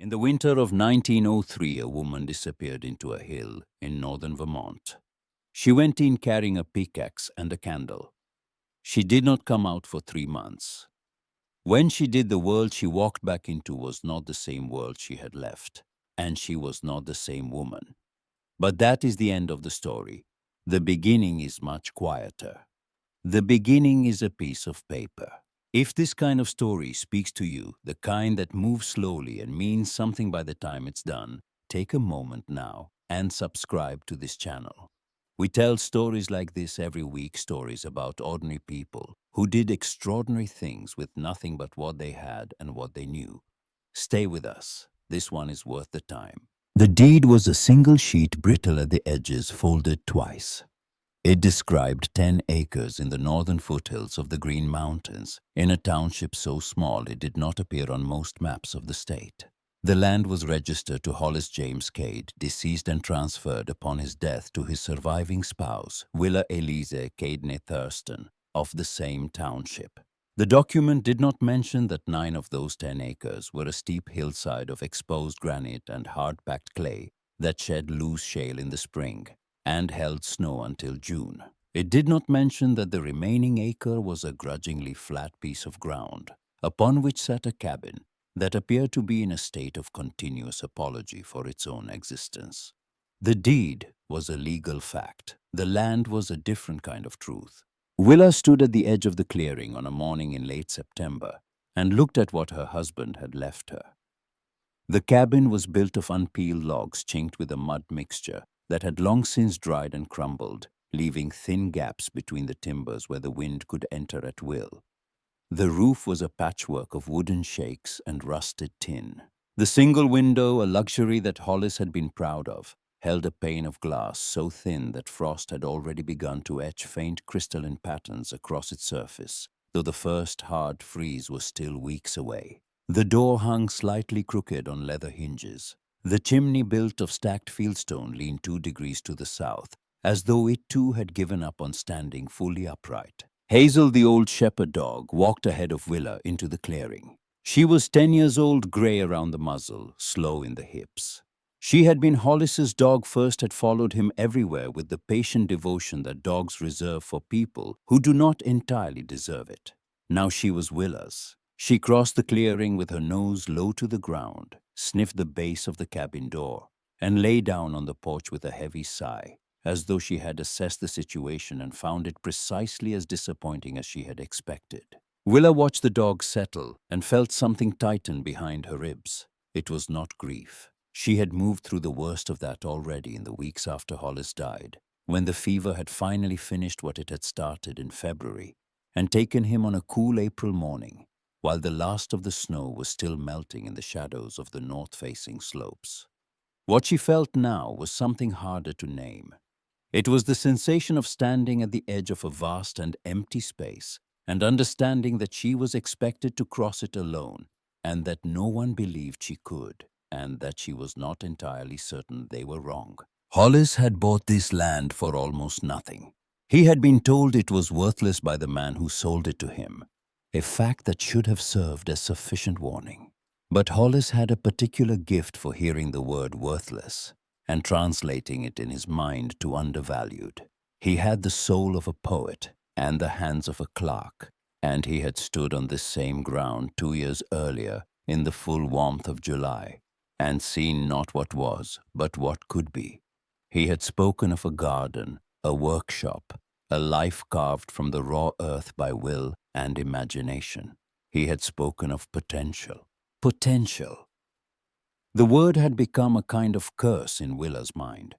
In the winter of 1903, a woman disappeared into a hill in northern Vermont. She went in carrying a pickaxe and a candle. She did not come out for 3 months. When she did, the world she walked back into was not the same world she had left, and she was not the same woman. But that is the end of the story. The beginning is much quieter. The beginning is a piece of paper. If this kind of story speaks to you, the kind that moves slowly and means something by the time it's done, take a moment now and subscribe to this channel. We tell stories like this every week, stories about ordinary people who did extraordinary things with nothing but what they had and what they knew. Stay with us. This one is worth the time. The deed was a single sheet, brittle at the edges, folded twice. It described 10 acres in the northern foothills of the Green Mountains, in a township so small it did not appear on most maps of the state. The land was registered to Hollis James Cade, deceased and transferred upon his death to his surviving spouse, Willa Cade Thurston, of the same township. The document did not mention that 9 of those 10 acres were a steep hillside of exposed granite and hard-packed clay that shed loose shale in the spring and held snow until June. It did not mention that the remaining acre was a grudgingly flat piece of ground, upon which sat a cabin that appeared to be in a state of continuous apology for its own existence. The deed was a legal fact. The land was a different kind of truth. Willa stood at the edge of the clearing on a morning in late September and looked at what her husband had left her. The cabin was built of unpeeled logs chinked with a mud mixture that had long since dried and crumbled, leaving thin gaps between the timbers where the wind could enter at will. The roof was a patchwork of wooden shakes and rusted tin. The single window, a luxury that Hollis had been proud of, held a pane of glass so thin that frost had already begun to etch faint crystalline patterns across its surface, though the first hard freeze was still weeks away. The door hung slightly crooked on leather hinges. The chimney, built of stacked fieldstone, leaned 2 degrees to the south, as though it too had given up on standing fully upright. Hazel, the old shepherd dog, walked ahead of Willa into the clearing. She was 10 years old, gray around the muzzle, slow in the hips. She had been Hollis's dog first, had followed him everywhere with the patient devotion that dogs reserve for people who do not entirely deserve it. Now she was Willa's. She crossed the clearing with her nose low to the ground, sniffed the base of the cabin door, and lay down on the porch with a heavy sigh, as though she had assessed the situation and found it precisely as disappointing as she had expected. Willa watched the dog settle and felt something tighten behind her ribs. It was not grief. She had moved through the worst of that already in the weeks after Hollis died, when the fever had finally finished what it had started in February and taken him on a cool April morning, while the last of the snow was still melting in the shadows of the north-facing slopes. What she felt now was something harder to name. It was the sensation of standing at the edge of a vast and empty space and understanding that she was expected to cross it alone, and that no one believed she could, and that she was not entirely certain they were wrong. Hollis had bought this land for almost nothing. He had been told it was worthless by the man who sold it to him, a fact that should have served as sufficient warning. But Hollis had a particular gift for hearing the word worthless and translating it in his mind to undervalued. He had the soul of a poet and the hands of a clerk, and he had stood on this same ground 2 years earlier in the full warmth of July, and seen not what was, but what could be. He had spoken of a garden, a workshop, a life carved from the raw earth by will and imagination. He had spoken of potential. Potential. The word had become a kind of curse in Willa's mind.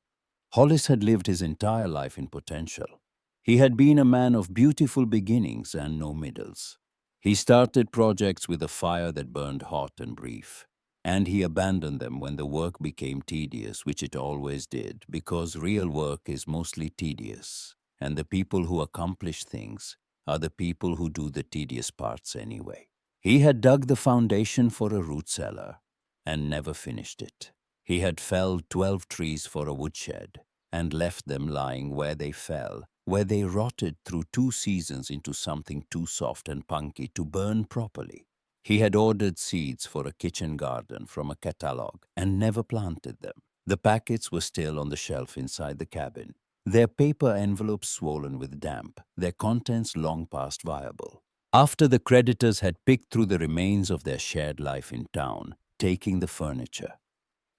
Hollis had lived his entire life in potential. He had been a man of beautiful beginnings and no middles. He started projects with a fire that burned hot and brief, and he abandoned them when the work became tedious, which it always did, because real work is mostly tedious, and the people who accomplish things are the people who do the tedious parts anyway. He had dug the foundation for a root cellar and never finished it. He had felled 12 trees for a woodshed and left them lying where they fell, where they rotted through 2 seasons into something too soft and punky to burn properly. He had ordered seeds for a kitchen garden from a catalog and never planted them. The packets were still on the shelf inside the cabin, their paper envelopes swollen with damp, their contents long past viable. After the creditors had picked through the remains of their shared life in town, taking the furniture,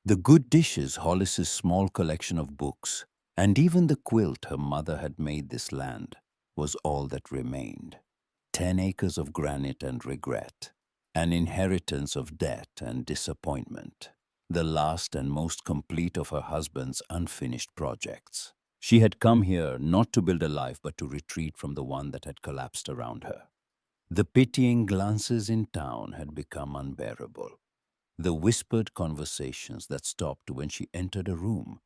the good dishes, Hollis's small collection of books, and even the quilt her mother had made this land, was all that remained. 10 acres of granite and regret, an inheritance of debt and disappointment, the last and most complete of her husband's unfinished projects. She had come here not to build a life but to retreat from the one that had collapsed around her. The pitying glances in town had become unbearable. The whispered conversations that stopped when she entered a room.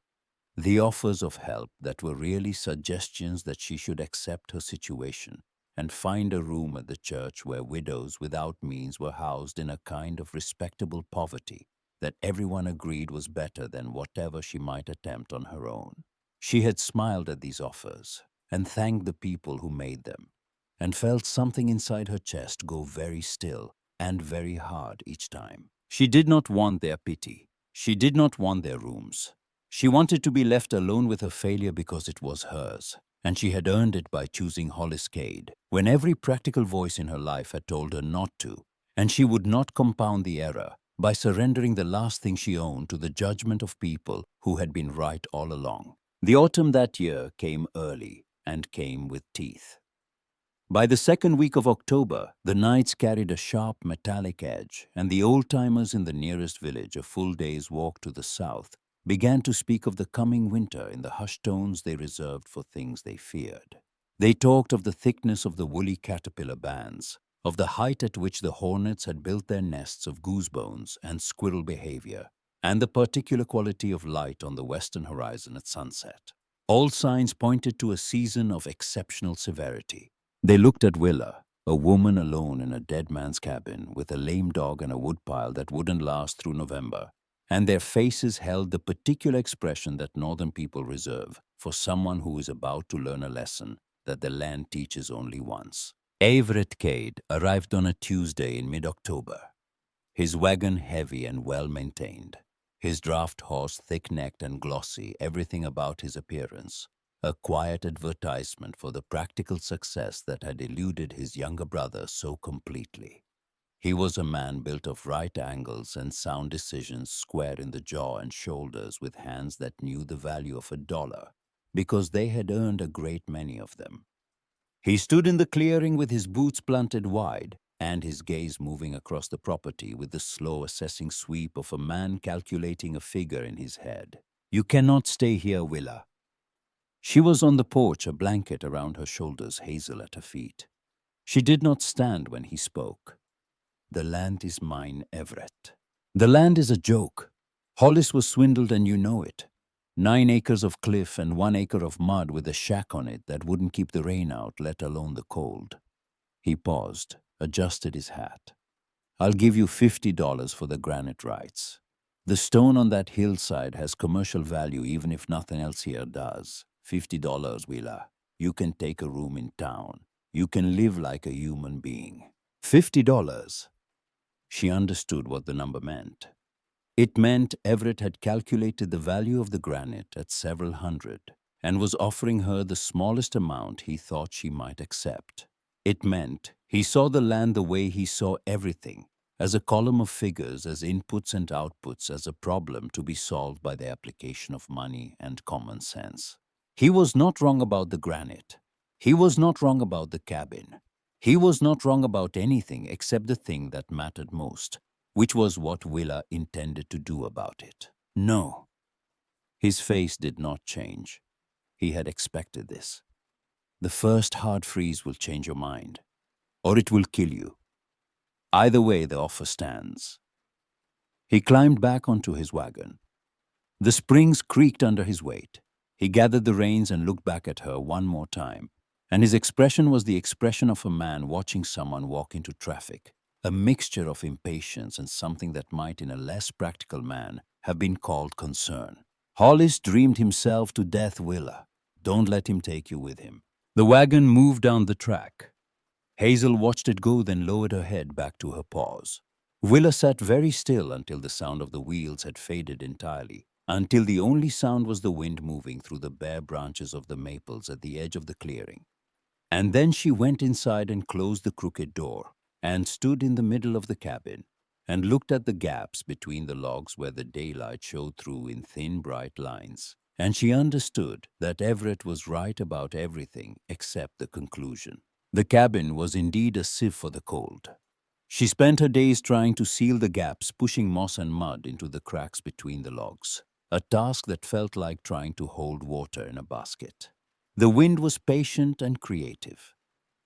The offers of help that were really suggestions that she should accept her situation and find a room at the church where widows without means were housed in a kind of respectable poverty that everyone agreed was better than whatever she might attempt on her own. She had smiled at these offers and thanked the people who made them, and felt something inside her chest go very still and very hard each time. She did not want their pity. She did not want their rooms. She wanted to be left alone with her failure because it was hers, and she had earned it by choosing Willa Cade when every practical voice in her life had told her not to, and she would not compound the error by surrendering the last thing she owned to the judgment of people who had been right all along. The autumn that year came early and came with teeth. By the second week of October, the nights carried a sharp metallic edge, and the old-timers in the nearest village, a full day's walk to the south, began to speak of the coming winter in the hushed tones they reserved for things they feared. They talked of the thickness of the woolly caterpillar bands, of the height at which the hornets had built their nests of goose bones and squirrel behavior, and the particular quality of light on the western horizon at sunset. All signs pointed to a season of exceptional severity. They looked at Willa, a woman alone in a dead man's cabin with a lame dog and a woodpile that wouldn't last through November, and their faces held the particular expression that northern people reserve for someone who is about to learn a lesson that the land teaches only once. Willa Cade arrived on a Tuesday in mid-October, his wagon heavy and well-maintained, his draft horse thick-necked and glossy, everything about his appearance a quiet advertisement for the practical success that had eluded his younger brother so completely. He was a man built of right angles and sound decisions, square in the jaw and shoulders, with hands that knew the value of $1 because they had earned a great many of them. He stood in the clearing with his boots planted wide and his gaze moving across the property with the slow assessing sweep of a man calculating a figure in his head. "You cannot stay here, Willa." She was on the porch, a blanket around her shoulders, Hazel at her feet. She did not stand when he spoke. "The land is mine, Everett." "The land is a joke. Hollis was swindled and you know it. 9 acres of cliff and 1 acre of mud with a shack on it that wouldn't keep the rain out, let alone the cold." He paused, adjusted his hat. "I'll give you $50 for the granite rights. The stone on that hillside has commercial value even if nothing else here does. $50, Willa. You can take a room in town. You can live like a human being." $50. She understood what the number meant. It meant Everett had calculated the value of the granite at several hundred and was offering her the smallest amount he thought she might accept. It meant he saw the land the way he saw everything, as a column of figures, as inputs and outputs, as a problem to be solved by the application of money and common sense. He was not wrong about the granite. He was not wrong about the cabin. He was not wrong about anything except the thing that mattered most, which was what Willa intended to do about it. No. His face did not change. He had expected this. "The first hard freeze will change your mind, or it will kill you. Either way, the offer stands." He climbed back onto his wagon. The springs creaked under his weight. He gathered the reins and looked back at her one more time, and his expression was the expression of a man watching someone walk into traffic, a mixture of impatience and something that might, in a less practical man, have been called concern. "Hollis dreamed himself to death, Willa. Don't let him take you with him." The wagon moved down the track. Hazel watched it go, then lowered her head back to her paws. Willa sat very still until the sound of the wheels had faded entirely, until the only sound was the wind moving through the bare branches of the maples at the edge of the clearing. And then she went inside and closed the crooked door, and stood in the middle of the cabin, and looked at the gaps between the logs where the daylight showed through in thin, bright lines. And she understood that Everett was right about everything except the conclusion. The cabin was indeed a sieve for the cold. She spent her days trying to seal the gaps, pushing moss and mud into the cracks between the logs, a task that felt like trying to hold water in a basket. The wind was patient and creative.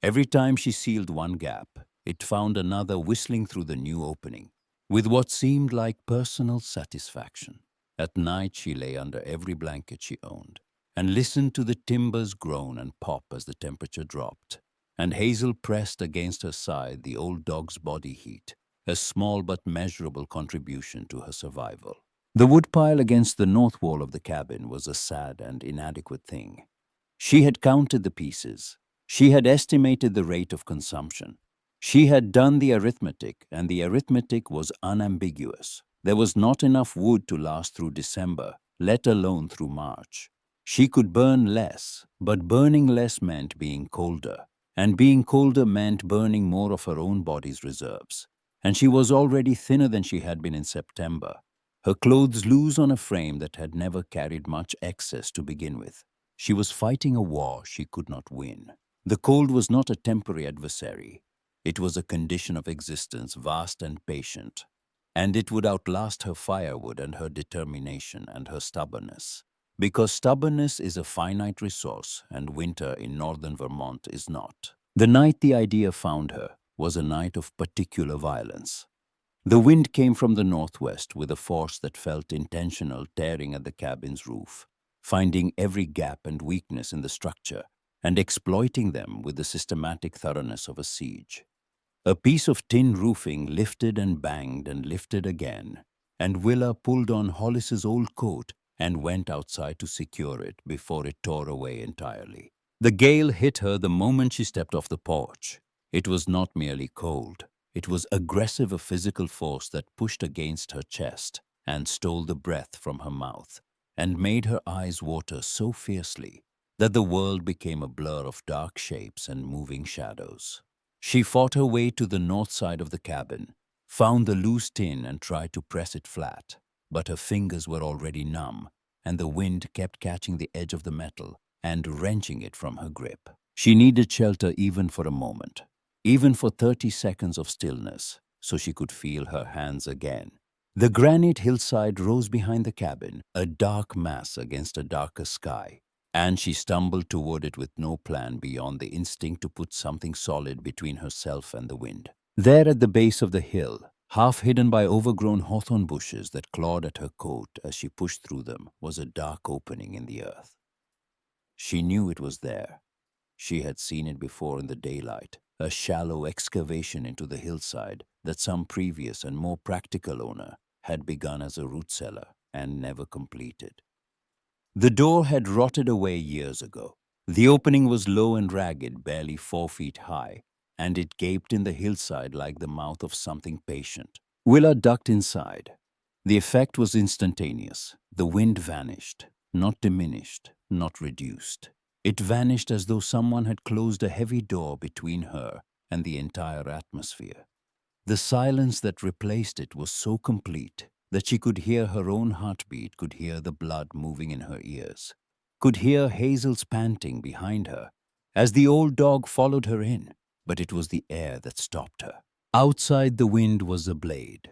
Every time she sealed one gap, it found another whistling through the new opening, with what seemed like personal satisfaction. At night she lay under every blanket she owned, and listened to the timbers groan and pop as the temperature dropped. And Hazel pressed against her side the old dog's body heat, a small but measurable contribution to her survival. The woodpile against the north wall of the cabin was a sad and inadequate thing. She had counted the pieces. She had estimated the rate of consumption. She had done the arithmetic, and the arithmetic was unambiguous. There was not enough wood to last through December, let alone through March. She could burn less, but burning less meant being colder, and being colder meant burning more of her own body's reserves. And she was already thinner than she had been in September, her clothes loose on a frame that had never carried much excess to begin with. She was fighting a war she could not win. The cold was not a temporary adversary. It was a condition of existence, vast and patient, and it would outlast her firewood and her determination and her stubbornness. Because stubbornness is a finite resource, and winter in northern Vermont is not. The night the idea found her was a night of particular violence. The wind came from the northwest with a force that felt intentional, tearing at the cabin's roof, finding every gap and weakness in the structure and exploiting them with the systematic thoroughness of a siege. A piece of tin roofing lifted and banged and lifted again, and Willa pulled on Hollis's old coat and went outside to secure it before it tore away entirely. The gale hit her the moment she stepped off the porch. It was not merely cold. It was aggressive, a physical force that pushed against her chest and stole the breath from her mouth and made her eyes water so fiercely that the world became a blur of dark shapes and moving shadows. She fought her way to the north side of the cabin, found the loose tin and tried to press it flat, but her fingers were already numb, and the wind kept catching the edge of the metal and wrenching it from her grip. She needed shelter even for a moment, even for 30 seconds of stillness, so she could feel her hands again. The granite hillside rose behind the cabin, a dark mass against a darker sky, and she stumbled toward it with no plan beyond the instinct to put something solid between herself and the wind. There at the base of the hill, half hidden by overgrown hawthorn bushes that clawed at her coat as she pushed through them, was a dark opening in the earth. She knew it was there. She had seen it before in the daylight, a shallow excavation into the hillside that some previous and more practical owner had begun as a root cellar and never completed. The door had rotted away years ago. The opening was low and ragged, barely 4 feet high, and it gaped in the hillside like the mouth of something patient. Willa ducked inside. The effect was instantaneous. The wind vanished, not diminished, not reduced. It vanished as though someone had closed a heavy door between her and the entire atmosphere. The silence that replaced it was so complete that she could hear her own heartbeat, could hear the blood moving in her ears, could hear Hazel's panting behind her as the old dog followed her in, but it was the air that stopped her. Outside, the wind was a blade.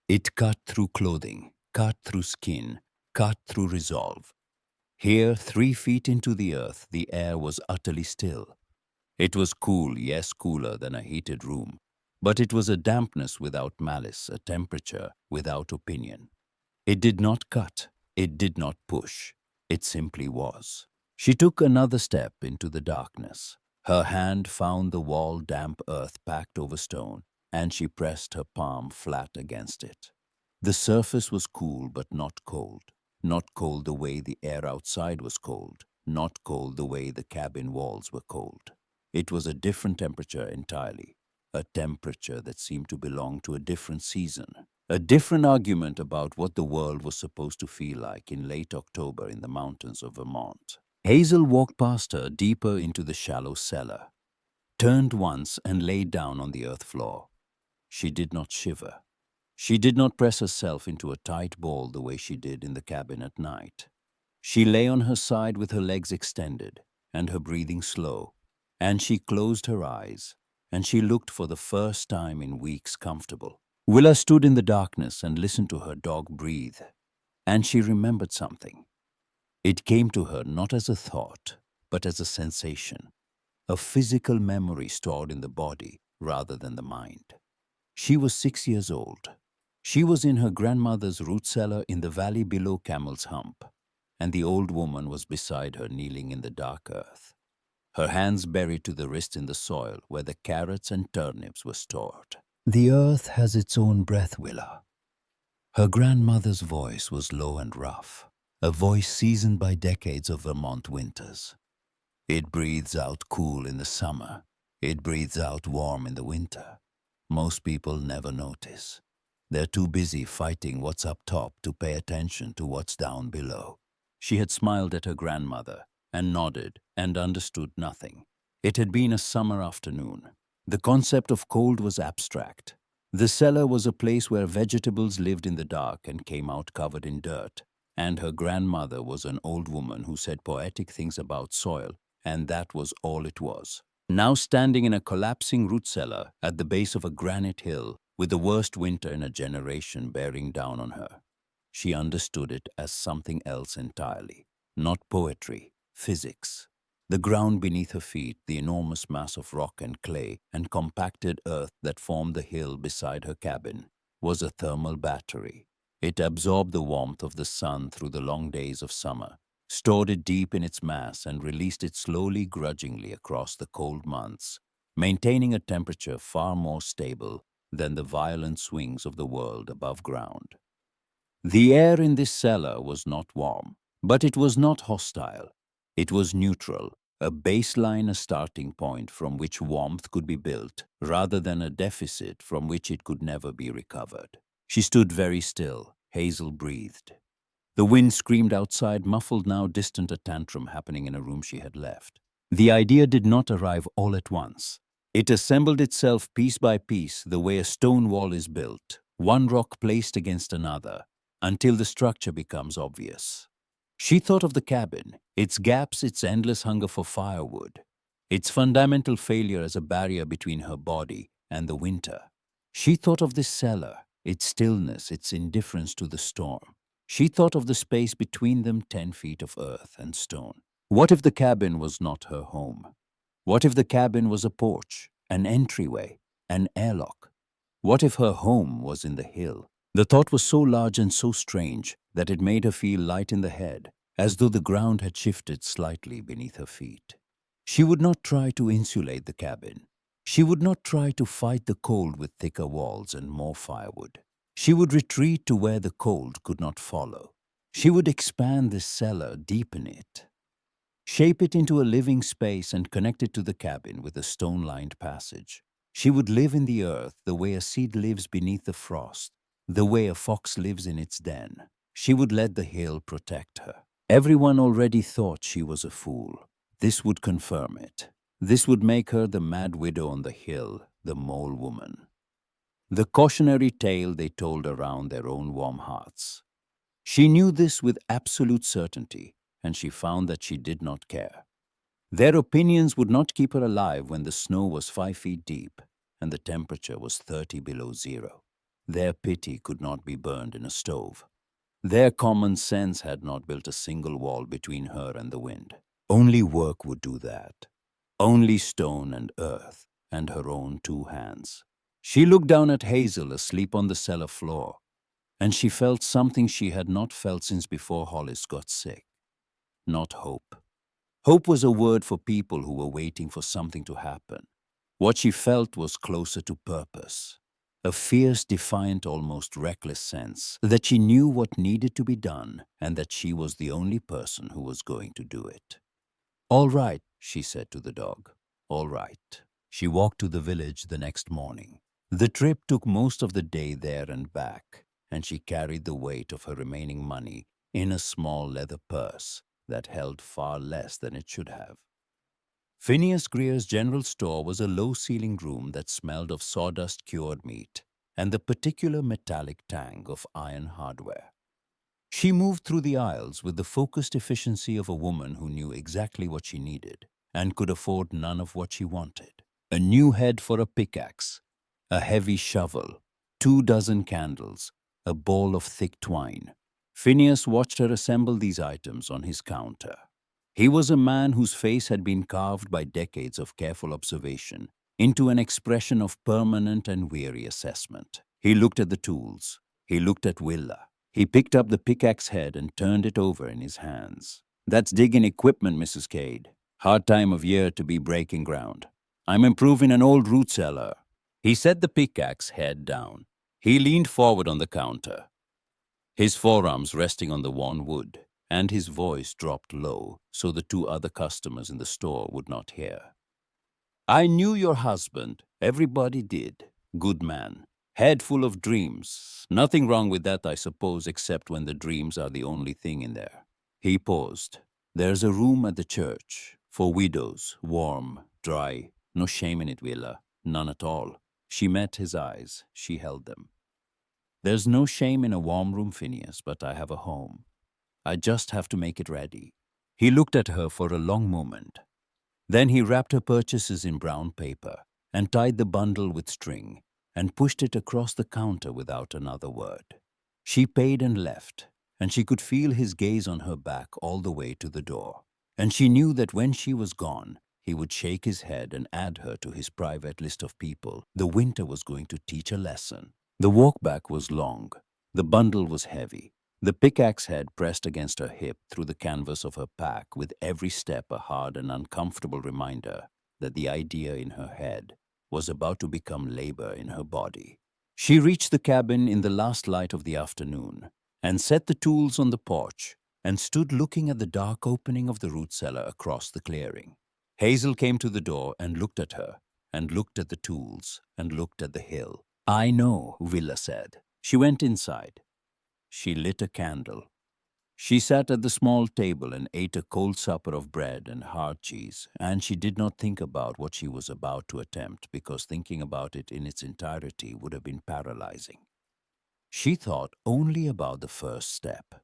It cut through clothing, cut through skin, cut through resolve. Here, 3 feet into the earth, the air was utterly still. It was cool, yes, cooler than a heated room, but it was a dampness without malice, a temperature without opinion. It did not cut, it did not push, it simply was. She took another step into the darkness. Her hand found the wall damp earth packed over stone, and she pressed her palm flat against it. The surface was cool but not cold. Not cold the way the air outside was cold, not cold the way the cabin walls were cold. It was a different temperature entirely, a temperature that seemed to belong to a different season, a different argument about what the world was supposed to feel like in late October in the mountains of Vermont. Hazel walked past her deeper into the shallow cellar, turned once and lay down on the earth floor. She did not shiver. She did not press herself into a tight ball the way she did in the cabin at night. She lay on her side with her legs extended and her breathing slow, and she closed her eyes, and she looked for the first time in weeks comfortable. Willa stood in the darkness and listened to her dog breathe, and she remembered something. It came to her not as a thought, but as a sensation, a physical memory stored in the body rather than the mind. She was 6 years old. She was in her grandmother's root cellar in the valley below Camel's Hump, and the old woman was beside her kneeling in the dark earth, her hands buried to the wrist in the soil where the carrots and turnips were stored. The earth has its own breath, Willa. Her grandmother's voice was low and rough, a voice seasoned by decades of Vermont winters. It breathes out cool in the summer. It breathes out warm in the winter. Most people never notice. They're too busy fighting what's up top to pay attention to what's down below. She had smiled at her grandmother and nodded and understood nothing. It had been a summer afternoon. The concept of cold was abstract. The cellar was a place where vegetables lived in the dark and came out covered in dirt, and her grandmother was an old woman who said poetic things about soil, and that was all it was. Now standing in a collapsing root cellar at the base of a granite hill, with the worst winter in a generation bearing down on her, she understood it as something else entirely. Not poetry, physics. The ground beneath her feet, the enormous mass of rock and clay and compacted earth that formed the hill beside her cabin, was a thermal battery. It absorbed the warmth of the sun through the long days of summer, stored it deep in its mass and released it slowly, grudgingly across the cold months, maintaining a temperature far more stable than the violent swings of the world above ground. The air in this cellar was not warm, but it was not hostile. It was neutral, a baseline, a starting point from which warmth could be built, rather than a deficit from which it could never be recovered. She stood very still. Hazel breathed. The wind screamed outside, muffled now, distant, a tantrum happening in a room she had left. The idea did not arrive all at once. It assembled itself piece by piece the way a stone wall is built, one rock placed against another, until the structure becomes obvious. She thought of the cabin, its gaps, its endless hunger for firewood, its fundamental failure as a barrier between her body and the winter. She thought of this cellar, its stillness, its indifference to the storm. She thought of the space between them, 10 feet of earth and stone. What if the cabin was not her home? What if the cabin was a porch, an entryway, an airlock? What if her home was in the hill? The thought was so large and so strange that it made her feel light in the head, as though the ground had shifted slightly beneath her feet. She would not try to insulate the cabin. She would not try to fight the cold with thicker walls and more firewood. She would retreat to where the cold could not follow. She would expand this cellar, deepen it, shape it into a living space and connect it to the cabin with a stone-lined passage. She would live in the earth the way a seed lives beneath the frost, the way a fox lives in its den. She would let the hill protect her. Everyone already thought she was a fool. This would confirm it. This would make her the mad widow on the hill, the mole woman. The cautionary tale they told around their own warm hearts. She knew this with absolute certainty, and she found that she did not care. Their opinions would not keep her alive when the snow was 5 feet deep and the temperature was 30 below zero. Their pity could not be burned in a stove. Their common sense had not built a single wall between her and the wind. Only work would do that. Only stone and earth and her own 2 hands. She looked down at Hazel asleep on the cellar floor, and she felt something she had not felt since before Hollis got sick. Not hope. Hope was a word for people who were waiting for something to happen. What she felt was closer to purpose. A fierce, defiant, almost reckless sense that she knew what needed to be done and that she was the only person who was going to do it. "All right," she said to the dog. All right. She walked to the village the next morning. The trip took most of the day there and back, and she carried the weight of her remaining money in a small leather purse that held far less than it should have. Phineas Greer's general store was a low-ceilinged room that smelled of sawdust-cured meat and the particular metallic tang of iron hardware. She moved through the aisles with the focused efficiency of a woman who knew exactly what she needed and could afford none of what she wanted. A new head for a pickaxe, a heavy shovel, 24 candles, a ball of thick twine. Phineas watched her assemble these items on his counter. He was a man whose face had been carved by decades of careful observation into an expression of permanent and weary assessment. He looked at the tools. He looked at Willa. He picked up the pickaxe head and turned it over in his hands. "That's digging equipment, Mrs. Cade. Hard time of year to be breaking ground. I'm improving an old root cellar." He set the pickaxe head down. He leaned forward on the counter, his forearms resting on the worn wood, and his voice dropped low so the two other customers in the store would not hear. "I knew your husband. Everybody did. Good man. Head full of dreams. Nothing wrong with that, I suppose, except when the dreams are the only thing in there." He paused. "There's a room at the church for widows, warm, dry. No shame in it, Willa. None at all." She met his eyes. She held them. "There's no shame in a warm room, Phineas, but I have a home. I just have to make it ready." He looked at her for a long moment. Then he wrapped her purchases in brown paper and tied the bundle with string and pushed it across the counter without another word. She paid and left, and she could feel his gaze on her back all the way to the door. And she knew that when she was gone, he would shake his head and add her to his private list of people the winter was going to teach a lesson. The walk back was long. The bundle was heavy. The pickaxe head pressed against her hip through the canvas of her pack, with every step a hard and uncomfortable reminder that the idea in her head was about to become labor in her body. She reached the cabin in the last light of the afternoon and set the tools on the porch and stood looking at the dark opening of the root cellar across the clearing. Hazel came to the door and looked at her and looked at the tools and looked at the hill. "I know," Willa said. She went inside. She lit a candle. She sat at the small table and ate a cold supper of bread and hard cheese, and she did not think about what she was about to attempt, because thinking about it in its entirety would have been paralyzing. She thought only about the first step.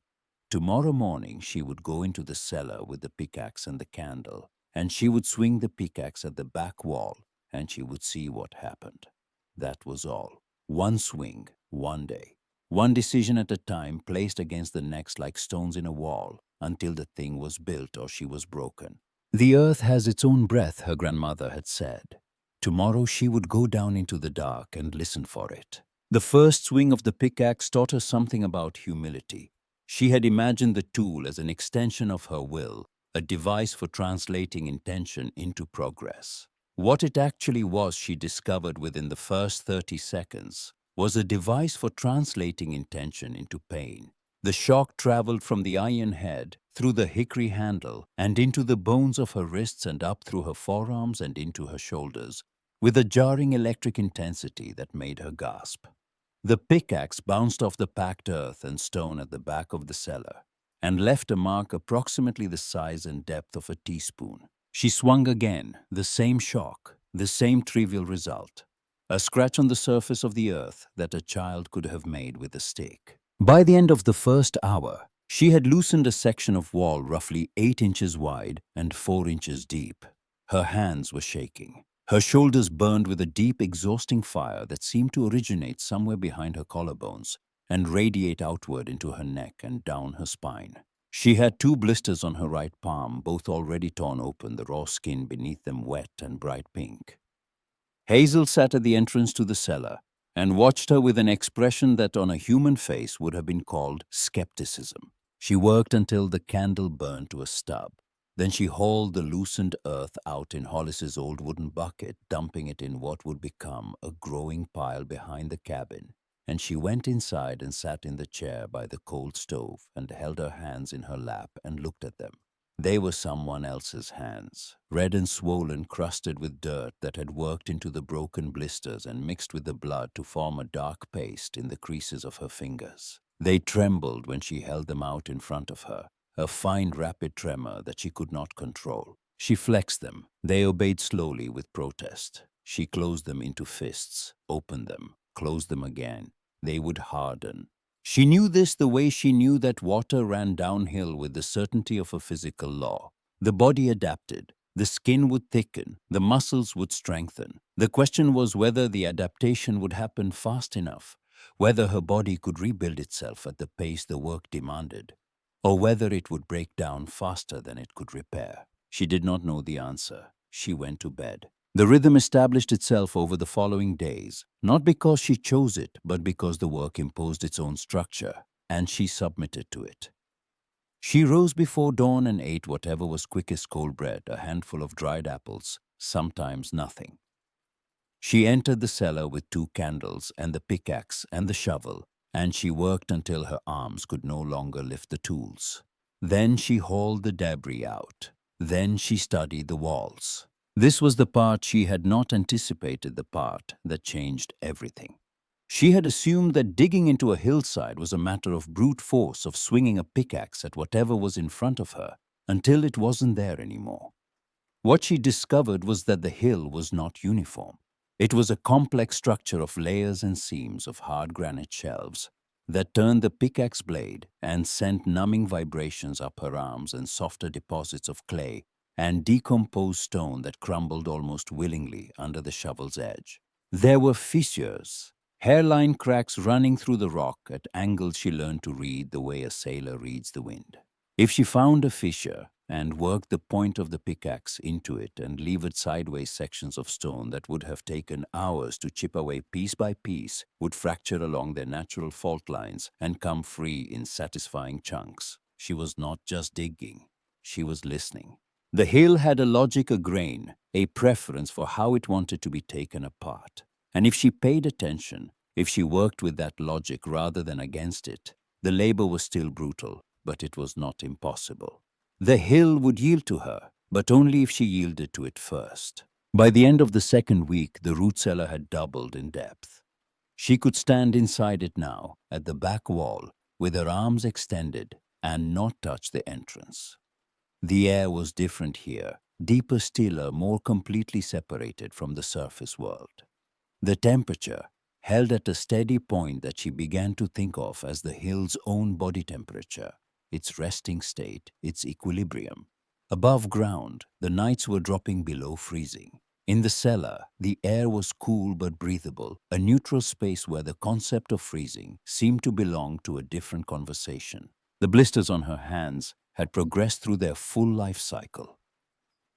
Tomorrow morning she would go into the cellar with the pickaxe and the candle, and she would swing the pickaxe at the back wall, and she would see what happened. That was all. One swing, one day. One decision at a time, placed against the next like stones in a wall, until the thing was built or she was broken. The earth has its own breath, her grandmother had said. Tomorrow she would go down into the dark and listen for it. The first swing of the pickaxe taught her something about humility. She had imagined the tool as an extension of her will, a device for translating intention into progress. What it actually was, she discovered within the first 30 seconds, was a device for translating intention into pain. The shock traveled from the iron head, through the hickory handle, and into the bones of her wrists and up through her forearms and into her shoulders, with a jarring electric intensity that made her gasp. The pickaxe bounced off the packed earth and stone at the back of the cellar, and left a mark approximately the size and depth of a teaspoon. She swung again, the same shock, the same trivial result. A scratch on the surface of the earth that a child could have made with a stick. By the end of the first hour, she had loosened a section of wall roughly 8 inches wide and 4 inches deep. Her hands were shaking. Her shoulders burned with a deep, exhausting fire that seemed to originate somewhere behind her collarbones and radiate outward into her neck and down her spine. She had 2 blisters on her right palm, both already torn open, the raw skin beneath them wet and bright pink. Hazel sat at the entrance to the cellar and watched her with an expression that on a human face would have been called skepticism. She worked until the candle burned to a stub. Then she hauled the loosened earth out in Hollis's old wooden bucket, dumping it in what would become a growing pile behind the cabin, and she went inside and sat in the chair by the cold stove and held her hands in her lap and looked at them. They were someone else's hands, red and swollen, crusted with dirt that had worked into the broken blisters and mixed with the blood to form a dark paste in the creases of her fingers. They trembled when she held them out in front of her, a fine, rapid tremor that she could not control. She flexed them. They obeyed slowly with protest. She closed them into fists, opened them, closed them again. They would harden. She knew this the way she knew that water ran downhill with the certainty of a physical law. The body adapted. The skin would thicken. The muscles would strengthen. The question was whether the adaptation would happen fast enough, whether her body could rebuild itself at the pace the work demanded, or whether it would break down faster than it could repair. She did not know the answer. She went to bed. The rhythm established itself over the following days, not because she chose it, but because the work imposed its own structure, and she submitted to it. She rose before dawn and ate whatever was quickest: cold bread, a handful of dried apples, sometimes nothing. She entered the cellar with 2 candles and the pickaxe and the shovel, and she worked until her arms could no longer lift the tools. Then she hauled the debris out. Then she studied the walls. This was the part she had not anticipated, the part that changed everything. She had assumed that digging into a hillside was a matter of brute force, of swinging a pickaxe at whatever was in front of her, until it wasn't there anymore. What she discovered was that the hill was not uniform. It was a complex structure of layers and seams of hard granite shelves that turned the pickaxe blade and sent numbing vibrations up her arms, and softer deposits of clay and decomposed stone that crumbled almost willingly under the shovel's edge. There were fissures, hairline cracks running through the rock at angles she learned to read the way a sailor reads the wind. If she found a fissure and worked the point of the pickaxe into it and levered sideways, sections of stone that would have taken hours to chip away piece by piece would fracture along their natural fault lines and come free in satisfying chunks. She was not just digging, she was listening. The hill had a logic, a grain, a preference for how it wanted to be taken apart. And if she paid attention, if she worked with that logic rather than against it, the labor was still brutal, but it was not impossible. The hill would yield to her, but only if she yielded to it first. By the end of the second week, the root cellar had doubled in depth. She could stand inside it now, at the back wall, with her arms extended, and not touch the entrance. The air was different here, deeper, stiller, more completely separated from the surface world. The temperature held at a steady point that she began to think of as the hill's own body temperature, its resting state, its equilibrium. Above ground, the nights were dropping below freezing. In the cellar, the air was cool but breathable, a neutral space where the concept of freezing seemed to belong to a different conversation. The blisters on her hands had progressed through their full life cycle.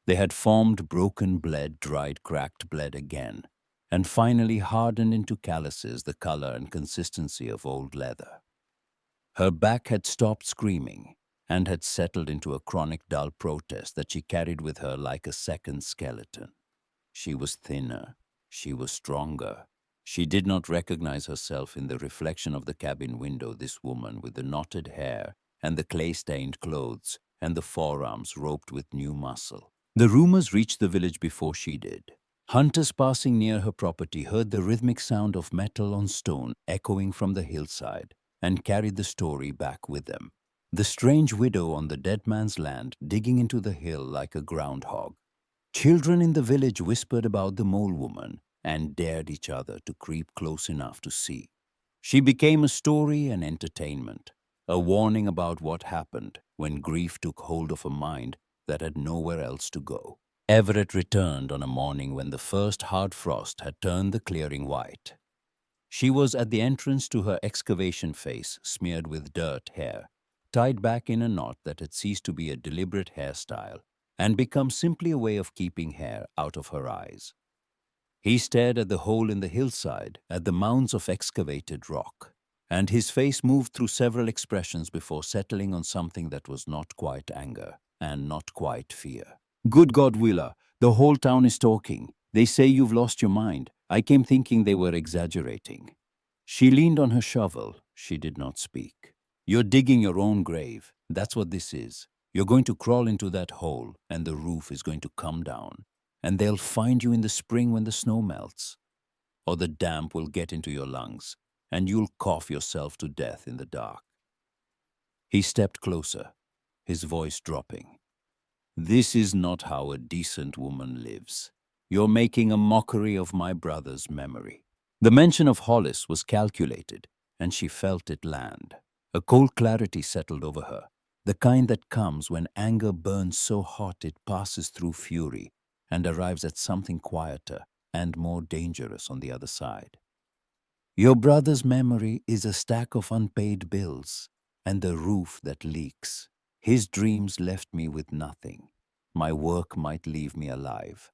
They had formed, broken, bled, dried, cracked, bled again, and finally hardened into calluses the color and consistency of old leather. Her back had stopped screaming and had settled into a chronic dull protest that she carried with her like a second skeleton. She was thinner. She was stronger. She did not recognize herself in the reflection of the cabin window, this woman with the knotted hair and the clay-stained clothes and the forearms roped with new muscle. The rumors reached the village before she did. Hunters passing near her property heard the rhythmic sound of metal on stone echoing from the hillside and carried the story back with them. The strange widow on the dead man's land digging into the hill like a groundhog. Children in the village whispered about the mole woman and dared each other to creep close enough to see. She became a story and entertainment, a warning about what happened when grief took hold of a mind that had nowhere else to go. Everett returned on a morning when the first hard frost had turned the clearing white. She was at the entrance to her excavation face, smeared with dirt hair, tied back in a knot that had ceased to be a deliberate hairstyle and become simply a way of keeping hair out of her eyes. He stared at the hole in the hillside, at the mounds of excavated rock, and his face moved through several expressions before settling on something that was not quite anger and not quite fear. "Good God, Willa, the whole town is talking. They say you've lost your mind. I came thinking they were exaggerating." She leaned on her shovel. She did not speak. "You're digging your own grave. That's what this is. You're going to crawl into that hole, and the roof is going to come down, and they'll find you in the spring when the snow melts, or the damp will get into your lungs, and you'll cough yourself to death in the dark." He stepped closer, his voice dropping. "This is not how a decent woman lives. You're making a mockery of my brother's memory." The mention of Hollis was calculated, and she felt it land. A cold clarity settled over her, the kind that comes when anger burns so hot it passes through fury and arrives at something quieter and more dangerous on the other side. "Your brother's memory is a stack of unpaid bills and the roof that leaks. His dreams left me with nothing. My work might leave me alive."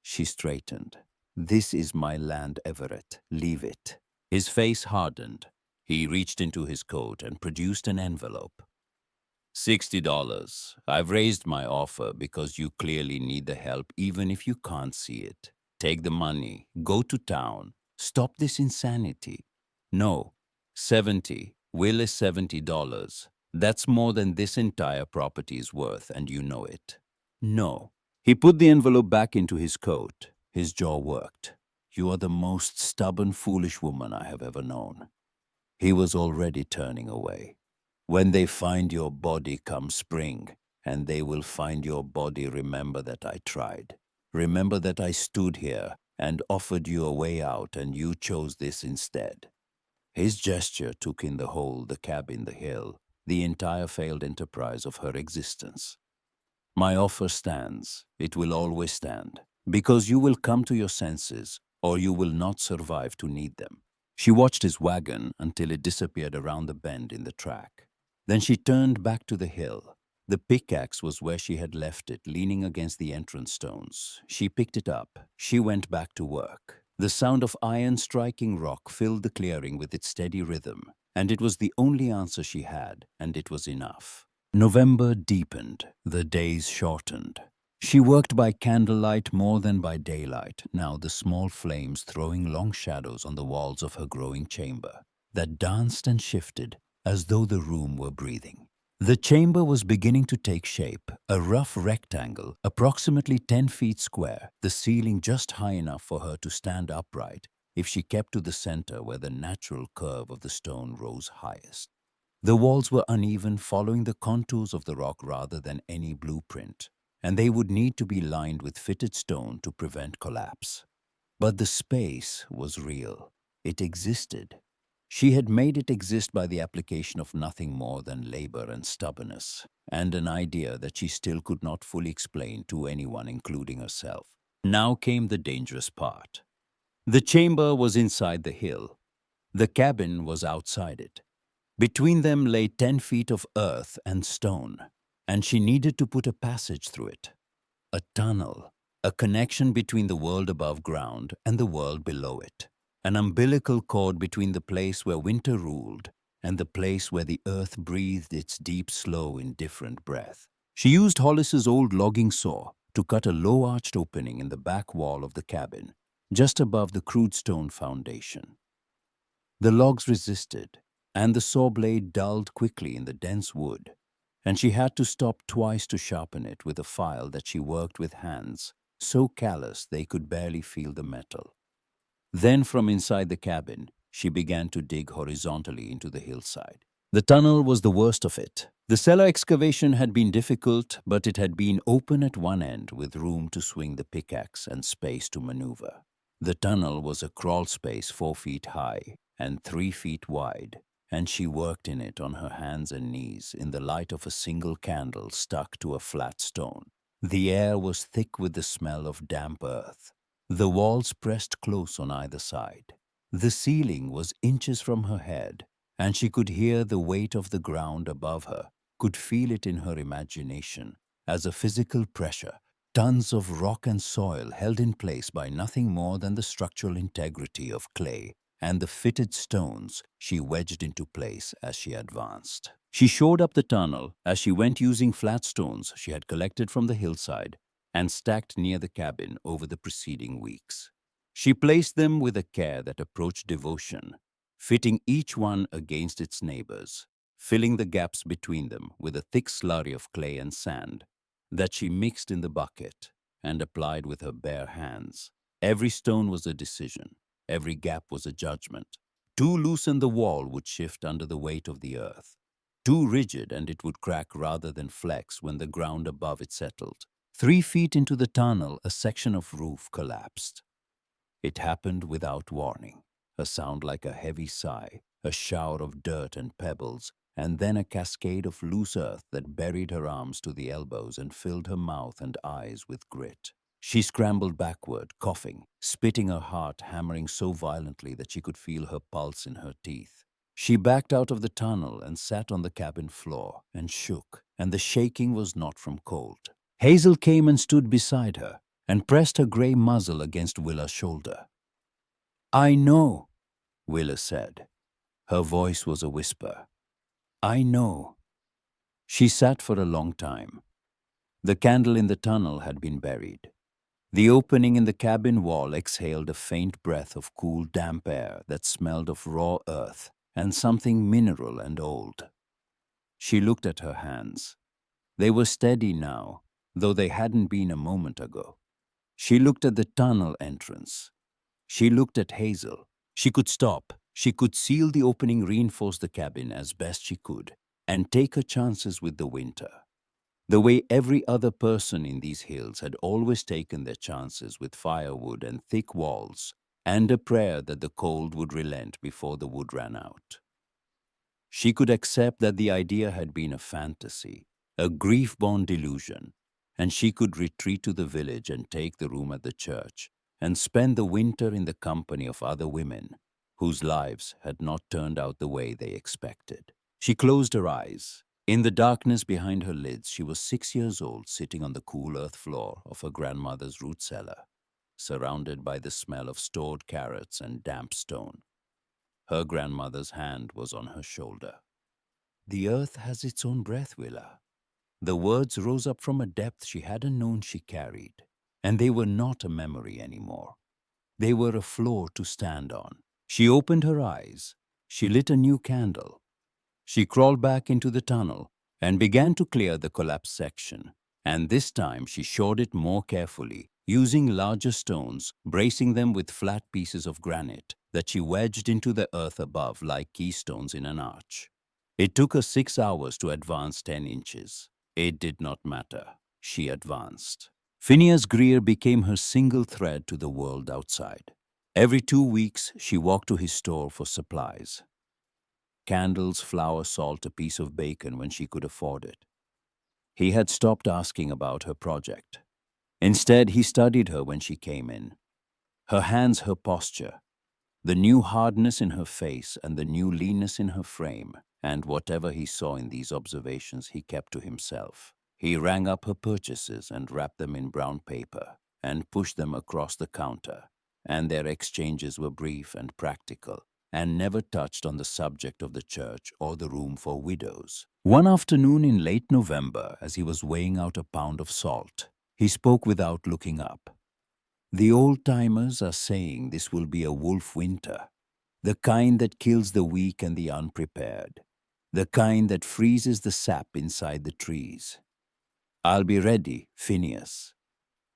She straightened. "This is my land, Everett. Leave it." His face hardened. He reached into his coat and produced an envelope. $60. I've raised my offer because you clearly need the help even if you can't see it. Take the money. Go to town. Stop this insanity. No. 70. Will is $70. That's more than this entire property is worth, and you know it. No. He put the envelope back into his coat. His jaw worked. "You are the most stubborn, foolish woman I have ever known." He was already turning away. "When they find your body come spring, and they will find your body, remember that I tried. Remember that I stood here and offered you a way out, and you chose this instead." His gesture took in the hole, the cabin, the hill, the entire failed enterprise of her existence. "My offer stands. It will always stand. Because you will come to your senses, or you will not survive to need them." She watched his wagon until it disappeared around the bend in the track. Then she turned back to the hill. The pickaxe was where she had left it, leaning against the entrance stones. She picked it up. She went back to work. The sound of iron striking rock filled the clearing with its steady rhythm, and it was the only answer she had, and it was enough. November deepened. The days shortened. She worked by candlelight more than by daylight, now the small flames throwing long shadows on the walls of her growing chamber that danced and shifted as though the room were breathing. The chamber was beginning to take shape, a rough rectangle approximately 10 feet square, the ceiling just high enough for her to stand upright if she kept to the center where the natural curve of the stone rose highest. The walls were uneven, following the contours of the rock rather than any blueprint, and they would need to be lined with fitted stone to prevent collapse. But the space was real. It existed. She had made it exist by the application of nothing more than labor and stubbornness, and an idea that she still could not fully explain to anyone, including herself. Now came the dangerous part. The chamber was inside the hill. The cabin was outside it. Between them lay 10 feet of earth and stone, and she needed to put a passage through it. A tunnel, a connection between the world above ground and the world below it. An umbilical cord between the place where winter ruled and the place where the earth breathed its deep, slow, indifferent breath. She used Hollis's old logging saw to cut a low-arched opening in the back wall of the cabin, just above the crude stone foundation. The logs resisted, and the saw blade dulled quickly in the dense wood, and she had to stop twice to sharpen it with a file that she worked with hands so callous they could barely feel the metal. Then from inside the cabin, she began to dig horizontally into the hillside. The tunnel was the worst of it. The cellar excavation had been difficult, but it had been open at one end with room to swing the pickaxe and space to maneuver. The tunnel was a crawl space 4 feet high and 3 feet wide, and she worked in it on her hands and knees in the light of a single candle stuck to a flat stone. The air was thick with the smell of damp earth. The walls pressed close on either side. The ceiling was inches from her head, and she could hear the weight of the ground above her, could feel it in her imagination as a physical pressure, tons of rock and soil held in place by nothing more than the structural integrity of clay and the fitted stones she wedged into place as she advanced. She shored up the tunnel as she went using flat stones she had collected from the hillside and stacked near the cabin over the preceding weeks. She placed them with a care that approached devotion, fitting each one against its neighbors, filling the gaps between them with a thick slurry of clay and sand that she mixed in the bucket and applied with her bare hands. Every stone was a decision. Every gap was a judgment. Too loose and the wall would shift under the weight of the earth. Too rigid and it would crack rather than flex when the ground above it settled. 3 feet into the tunnel, a section of roof collapsed. It happened without warning. A sound like a heavy sigh, a shower of dirt and pebbles, and then a cascade of loose earth that buried her arms to the elbows and filled her mouth and eyes with grit. She scrambled backward, coughing, spitting, her heart hammering so violently that she could feel her pulse in her teeth. She backed out of the tunnel and sat on the cabin floor and shook, and the shaking was not from cold. Hazel came and stood beside her and pressed her grey muzzle against Willa's shoulder. "I know," Willa said. Her voice was a whisper. "I know." She sat for a long time. The candle in the tunnel had been buried. The opening in the cabin wall exhaled a faint breath of cool, damp air that smelled of raw earth and something mineral and old. She looked at her hands. They were steady now, though they hadn't been a moment ago. She looked at the tunnel entrance. She looked at Hazel. She could stop. She could seal the opening, reinforce the cabin as best she could, and take her chances with the winter. The way every other person in these hills had always taken their chances with firewood and thick walls, and a prayer that the cold would relent before the wood ran out. She could accept that the idea had been a fantasy, a grief-born delusion, and she could retreat to the village and take the room at the church and spend the winter in the company of other women whose lives had not turned out the way they expected. She closed her eyes. In the darkness behind her lids, she was 6 years old, sitting on the cool earth floor of her grandmother's root cellar, surrounded by the smell of stored carrots and damp stone. Her grandmother's hand was on her shoulder. "The earth has its own breath, Willa." The words rose up from a depth she hadn't known she carried, and they were not a memory anymore. They were a floor to stand on. She opened her eyes. She lit a new candle. She crawled back into the tunnel and began to clear the collapsed section. And this time she shored it more carefully, using larger stones, bracing them with flat pieces of granite that she wedged into the earth above like keystones in an arch. It took her 6 hours to advance 10 inches. It did not matter. She advanced. Phineas Greer became her single thread to the world outside. Every 2 weeks, she walked to his store for supplies. Candles, flour, salt, a piece of bacon when she could afford it. He had stopped asking about her project. Instead, he studied her when she came in. Her hands, her posture, the new hardness in her face and the new leanness in her frame, and whatever he saw in these observations he kept to himself. He rang up her purchases and wrapped them in brown paper and pushed them across the counter, and their exchanges were brief and practical, and never touched on the subject of the church or the room for widows. One afternoon in late November, as he was weighing out a pound of salt, he spoke without looking up. "The old-timers are saying this will be a wolf winter, the kind that kills the weak and the unprepared, the kind that freezes the sap inside the trees. I'll be ready, Phineas."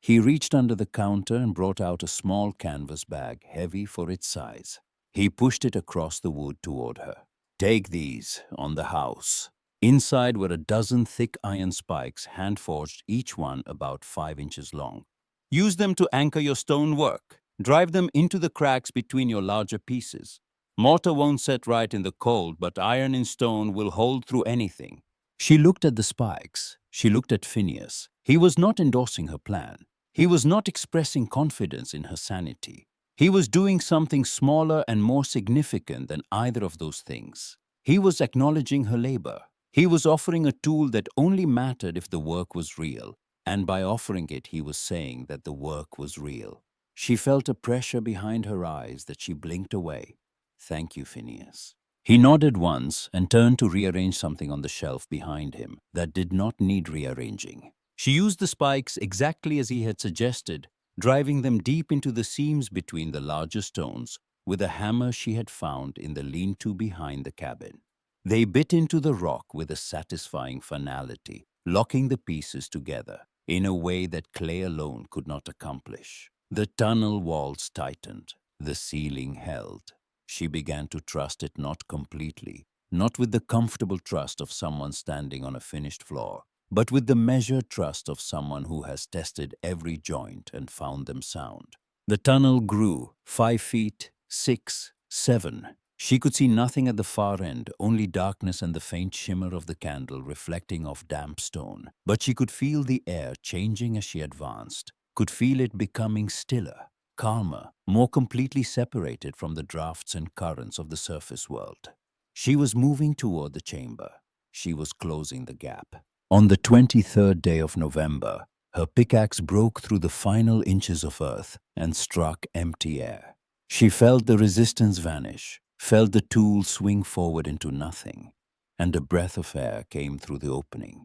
He reached under the counter and brought out a small canvas bag, heavy for its size. He pushed it across the wood toward her. "Take these on the house." Inside were a dozen thick iron spikes, hand-forged, each one about 5 inches long. "Use them to anchor your stonework. Drive them into the cracks between your larger pieces. Mortar won't set right in the cold, but iron in stone will hold through anything." She looked at the spikes. She looked at Phineas. He was not endorsing her plan. He was not expressing confidence in her sanity. He was doing something smaller and more significant than either of those things. He was acknowledging her labor. He was offering a tool that only mattered if the work was real, and by offering it he was saying that the work was real. She felt a pressure behind her eyes that she blinked away. "Thank you, Phineas." He nodded once and turned to rearrange something on the shelf behind him that did not need rearranging. She used the spikes exactly as he had suggested, driving them deep into the seams between the larger stones with a hammer she had found in the lean-to behind the cabin. They bit into the rock with a satisfying finality, locking the pieces together in a way that clay alone could not accomplish. The tunnel walls tightened, the ceiling held. She began to trust it, not completely, not with the comfortable trust of someone standing on a finished floor, but with the measured trust of someone who has tested every joint and found them sound. The tunnel grew 5 feet, 6, 7. She could see nothing at the far end, only darkness and the faint shimmer of the candle reflecting off damp stone. But she could feel the air changing as she advanced, could feel it becoming stiller, calmer, more completely separated from the drafts and currents of the surface world. She was moving toward the chamber. She was closing the gap. On the 23rd day of November, her pickaxe broke through the final inches of earth and struck empty air. She felt the resistance vanish, felt the tool swing forward into nothing, and a breath of air came through the opening.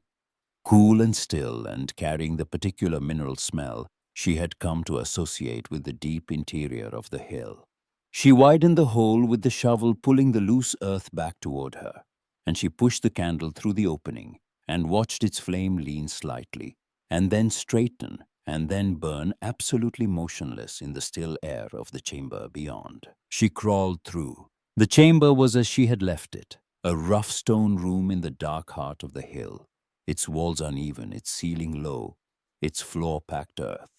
Cool and still, and carrying the particular mineral smell she had come to associate with the deep interior of the hill. She widened the hole with the shovel, pulling the loose earth back toward her, and she pushed the candle through the opening and watched its flame lean slightly, and then straighten, and then burn absolutely motionless in the still air of the chamber beyond. She crawled through. The chamber was as she had left it, a rough stone room in the dark heart of the hill, its walls uneven, its ceiling low, its floor packed earth.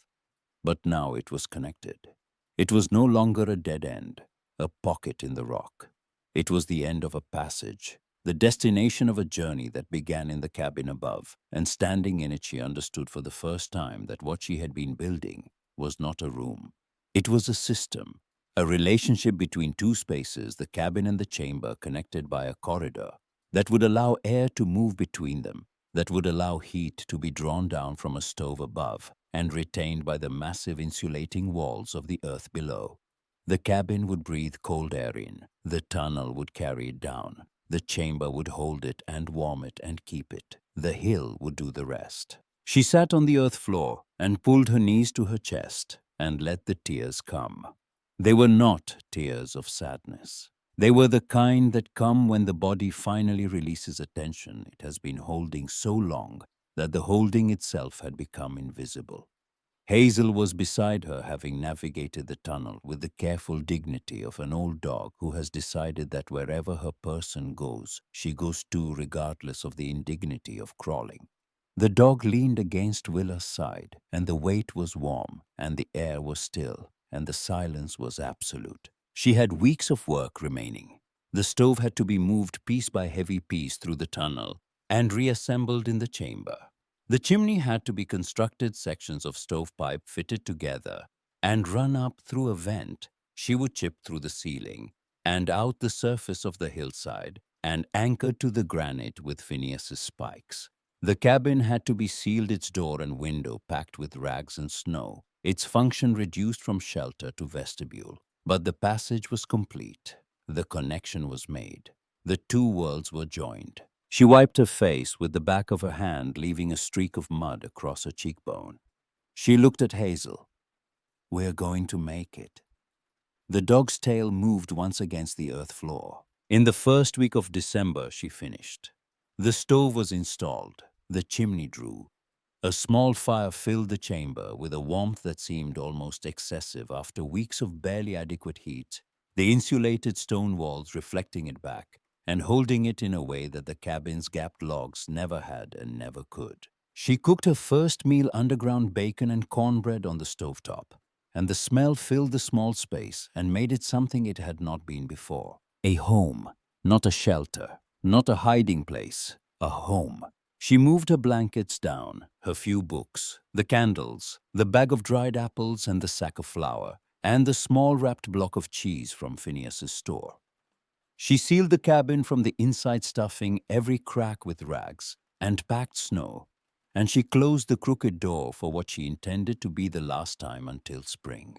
But now it was connected. It was no longer a dead end, a pocket in the rock. It was the end of a passage, the destination of a journey that began in the cabin above, and standing in it she understood for the first time that what she had been building was not a room. It was a system, a relationship between two spaces, the cabin and the chamber, connected by a corridor that would allow air to move between them, that would allow heat to be drawn down from a stove above and retained by the massive insulating walls of the earth below. The cabin would breathe cold air in, the tunnel would carry it down, the chamber would hold it and warm it and keep it. The hill would do the rest. She sat on the earth floor and pulled her knees to her chest and let the tears come. They were not tears of sadness. They were the kind that come when the body finally releases a tension it has been holding so long that the holding itself had become invisible. Hazel was beside her, having navigated the tunnel with the careful dignity of an old dog who has decided that wherever her person goes, she goes too, regardless of the indignity of crawling. The dog leaned against Willa's side, and the weight was warm, and the air was still, and the silence was absolute. She had weeks of work remaining. The stove had to be moved piece by heavy piece through the tunnel and reassembled in the chamber. The chimney had to be constructed, sections of stovepipe fitted together and run up through a vent. She would chip through the ceiling and out the surface of the hillside and anchored to the granite with Phineas's spikes. The cabin had to be sealed, its door and window packed with rags and snow, its function reduced from shelter to vestibule. But the passage was complete. The connection was made. The two worlds were joined. She wiped her face with the back of her hand, leaving a streak of mud across her cheekbone. She looked at Hazel. "We're going to make it." The dog's tail moved once against the earth floor. In the first week of December, she finished. The stove was installed. The chimney drew. A small fire filled the chamber with a warmth that seemed almost excessive after weeks of barely adequate heat, the insulated stone walls reflecting it back and holding it in a way that the cabin's gapped logs never had and never could. She cooked her first meal, underground bacon and cornbread on the stovetop, and the smell filled the small space and made it something it had not been before. A home, not a shelter, not a hiding place, a home. She moved her blankets down, her few books, the candles, the bag of dried apples and the sack of flour, and the small wrapped block of cheese from Phineas's store. She sealed the cabin from the inside, stuffing every crack with rags and packed snow, and she closed the crooked door for what she intended to be the last time until spring.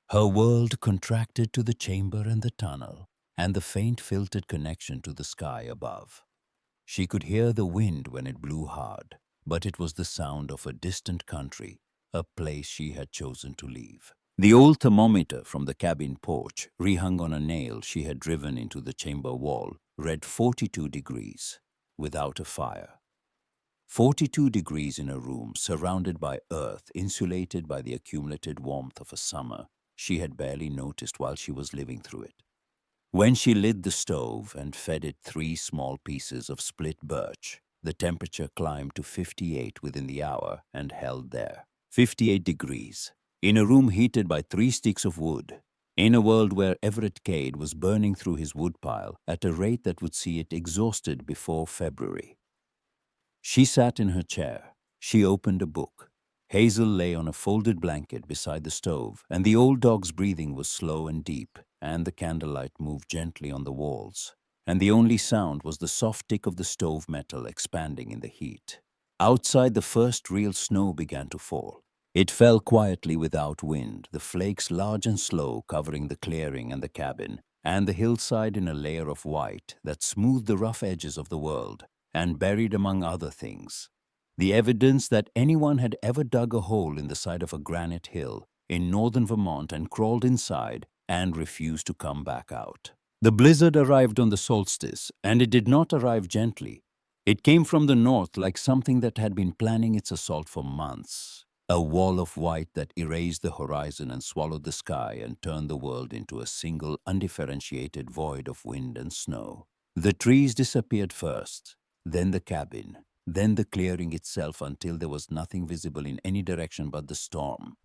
Her world contracted to the chamber and the tunnel, and the faint filtered connection to the sky above. She could hear the wind when it blew hard, but it was the sound of a distant country, a place she had chosen to leave. The old thermometer from the cabin porch, rehung on a nail she had driven into the chamber wall, read 42 degrees, without a fire. 42 degrees in a room surrounded by earth, insulated by the accumulated warmth of a summer she had barely noticed while she was living through it. When she lit the stove and fed it 3 small pieces of split birch, the temperature climbed to 58 within the hour and held there. 58 degrees, in a room heated by 3 sticks of wood, in a world where Willa Cade was burning through his woodpile at a rate that would see it exhausted before February. She sat in her chair. She opened a book. Hazel lay on a folded blanket beside the stove, and the old dog's breathing was slow and deep, and the candlelight moved gently on the walls, and the only sound was the soft tick of the stove metal expanding in the heat. Outside, the first real snow began to fall. It fell quietly without wind, the flakes large and slow covering the clearing and the cabin, and the hillside in a layer of white that smoothed the rough edges of the world, and buried among other things the evidence that anyone had ever dug a hole in the side of a granite hill in northern Vermont and crawled inside and refused to come back out. The blizzard arrived on the solstice, and it did not arrive gently. It came from the north like something that had been planning its assault for months. A wall of white that erased the horizon and swallowed the sky and turned the world into a single undifferentiated void of wind and snow. The trees disappeared first, then the cabin, then the clearing itself until there was nothing visible in any direction but the storm.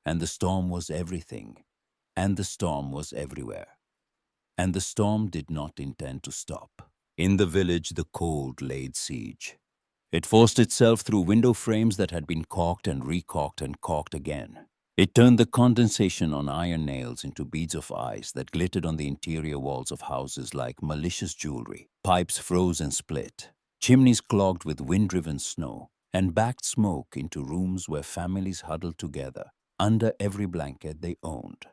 And the storm was everything. And the storm was everywhere. And the storm did not intend to stop. In the village, the cold laid siege. It forced itself through window frames that had been caulked and recaulked and caulked again. It turned the condensation on iron nails into beads of ice that glittered on the interior walls of houses like malicious jewelry. Pipes froze and split. Chimneys clogged with wind-driven snow, and backed smoke into rooms where families huddled together under every blanket they owned,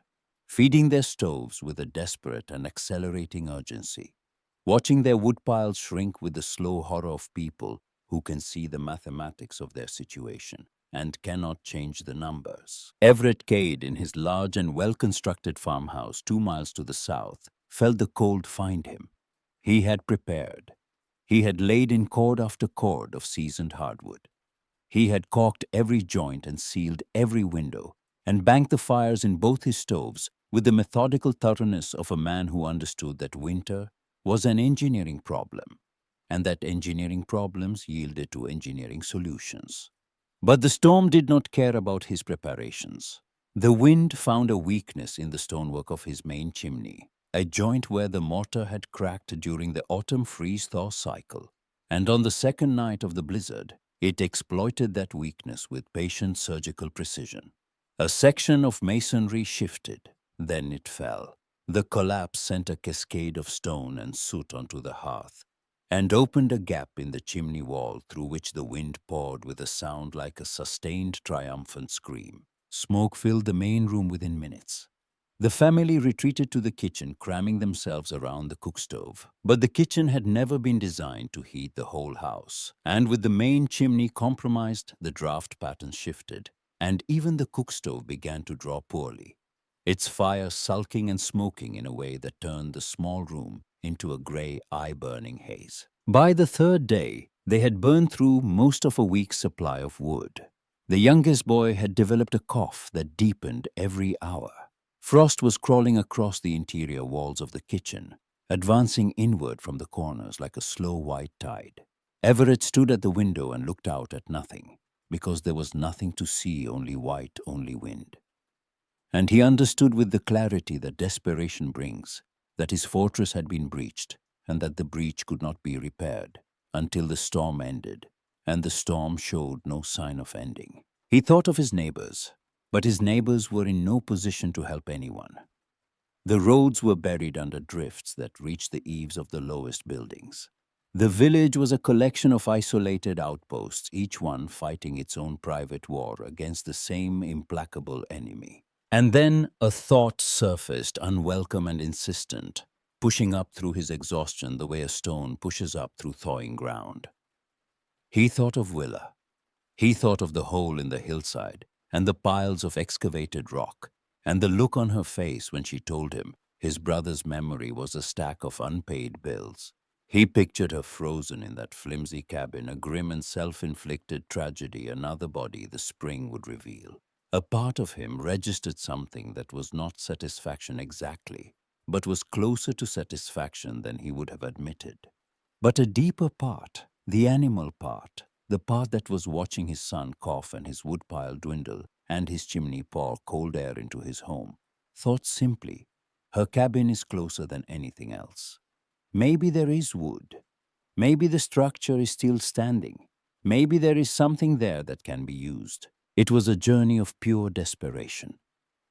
feeding their stoves with a desperate and accelerating urgency, watching their woodpiles shrink with the slow horror of people who can see the mathematics of their situation and cannot change the numbers. Willa Cade, in his large and well-constructed farmhouse 2 miles to the south, felt the cold find him. He had prepared. He had laid in cord after cord of seasoned hardwood. He had caulked every joint and sealed every window, and banked the fires in both his stoves with the methodical thoroughness of a man who understood that winter was an engineering problem, and that engineering problems yielded to engineering solutions. But the storm did not care about his preparations. The wind found a weakness in the stonework of his main chimney, a joint where the mortar had cracked during the autumn freeze-thaw cycle, and on the second night of the blizzard, it exploited that weakness with patient surgical precision. A section of masonry shifted, then it fell. The collapse sent a cascade of stone and soot onto the hearth, and opened a gap in the chimney wall through which the wind poured with a sound like a sustained triumphant scream. Smoke filled the main room within minutes. The family retreated to the kitchen, cramming themselves around the cook stove. But the kitchen had never been designed to heat the whole house, and with the main chimney compromised, the draft pattern shifted, and even the cook stove began to draw poorly, its fire sulking and smoking in a way that turned the small room into a gray, eye-burning haze. By the third day, they had burned through most of a week's supply of wood. The youngest boy had developed a cough that deepened every hour. Frost was crawling across the interior walls of the kitchen, advancing inward from the corners like a slow white tide. Everett stood at the window and looked out at nothing, because there was nothing to see, only white, only wind. And he understood with the clarity that desperation brings that his fortress had been breached, and that the breach could not be repaired until the storm ended, and the storm showed no sign of ending. He thought of his neighbors, but his neighbors were in no position to help anyone. The roads were buried under drifts that reached the eaves of the lowest buildings. The village was a collection of isolated outposts, each one fighting its own private war against the same implacable enemy. And then a thought surfaced, unwelcome and insistent, pushing up through his exhaustion the way a stone pushes up through thawing ground. He thought of Willa. He thought of the hole in the hillside and the piles of excavated rock, and the look on her face when she told him His brother's memory was a stack of unpaid bills. He pictured her frozen in that flimsy cabin, a grim and self-inflicted tragedy another body the spring would reveal. A part of him registered something that was not satisfaction exactly, but was closer to satisfaction than he would have admitted. But a deeper part, the animal part, the part that was watching his son cough and his woodpile dwindle and his chimney pour cold air into his home, thought simply, her cabin is closer than anything else. Maybe there is wood. Maybe the structure is still standing. Maybe there is something there that can be used. It was a journey of pure desperation.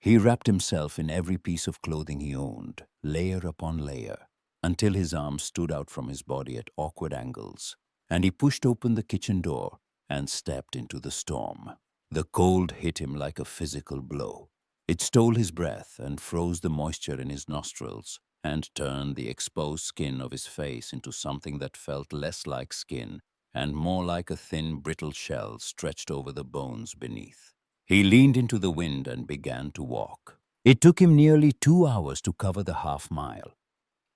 He wrapped himself in every piece of clothing he owned, layer upon layer, until his arms stood out from his body at awkward angles, and he pushed open the kitchen door and stepped into the storm. The cold hit him like a physical blow. It stole his breath and froze the moisture in his nostrils and turned the exposed skin of his face into something that felt less like skin and more like a thin, brittle shell stretched over the bones beneath. He leaned into the wind and began to walk. It took him nearly 2 hours to cover the half-mile.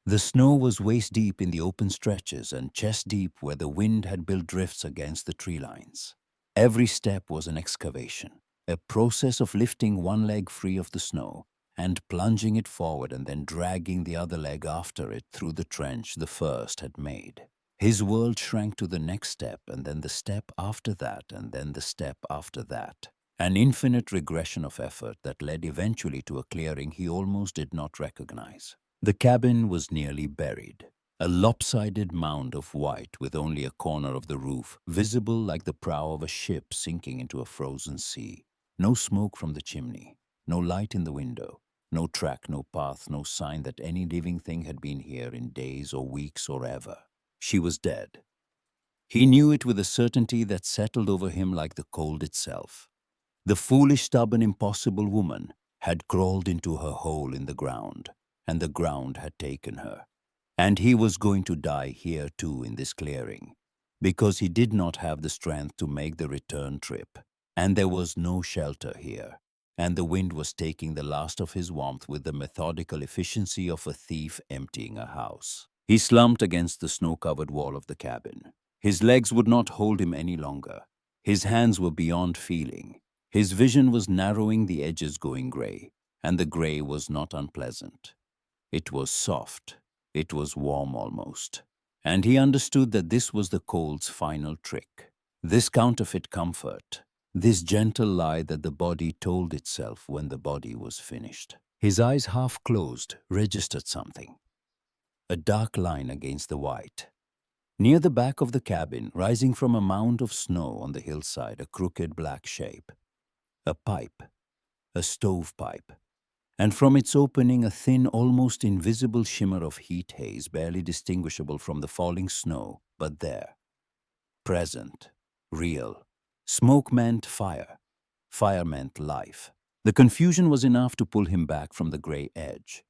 The snow was waist-deep in the open stretches and chest-deep where the wind had built drifts against the tree lines. Every step was an excavation, a process of lifting one leg free of the snow and plunging it forward and then dragging the other leg after it through the trench the first had made. His world shrank to the next step and then the step after that and then the step after that. An infinite regression of effort that led eventually to a clearing he almost did not recognize. The cabin was nearly buried, a lopsided mound of white with only a corner of the roof visible like the prow of a ship sinking into a frozen sea. No smoke from the chimney, no light in the window, no track, no path, no sign that any living thing had been here in days or weeks or ever. She was dead. He knew it with a certainty that settled over him like the cold itself. The foolish, stubborn, impossible woman had crawled into her hole in the ground, and the ground had taken her. And he was going to die here too in this clearing, because he did not have the strength to make the return trip, and there was no shelter here, and the wind was taking the last of his warmth with the methodical efficiency of a thief emptying a house. He slumped against the snow-covered wall of the cabin. His legs would not hold him any longer. His hands were beyond feeling. His vision was narrowing, the edges going gray, and the gray was not unpleasant. It was soft. It was warm almost. And he understood that this was the cold's final trick. This counterfeit comfort, this gentle lie that the body told itself when the body was finished. His eyes half closed registered something. A dark line against the white. Near the back of the cabin, rising from a mound of snow on the hillside, a crooked black shape. A pipe, a stovepipe, and from its opening a thin, almost invisible shimmer of heat haze barely distinguishable from the falling snow, but there. Present, real. Smoke meant fire. Fire meant life. The confusion was enough to pull him back from the gray edge.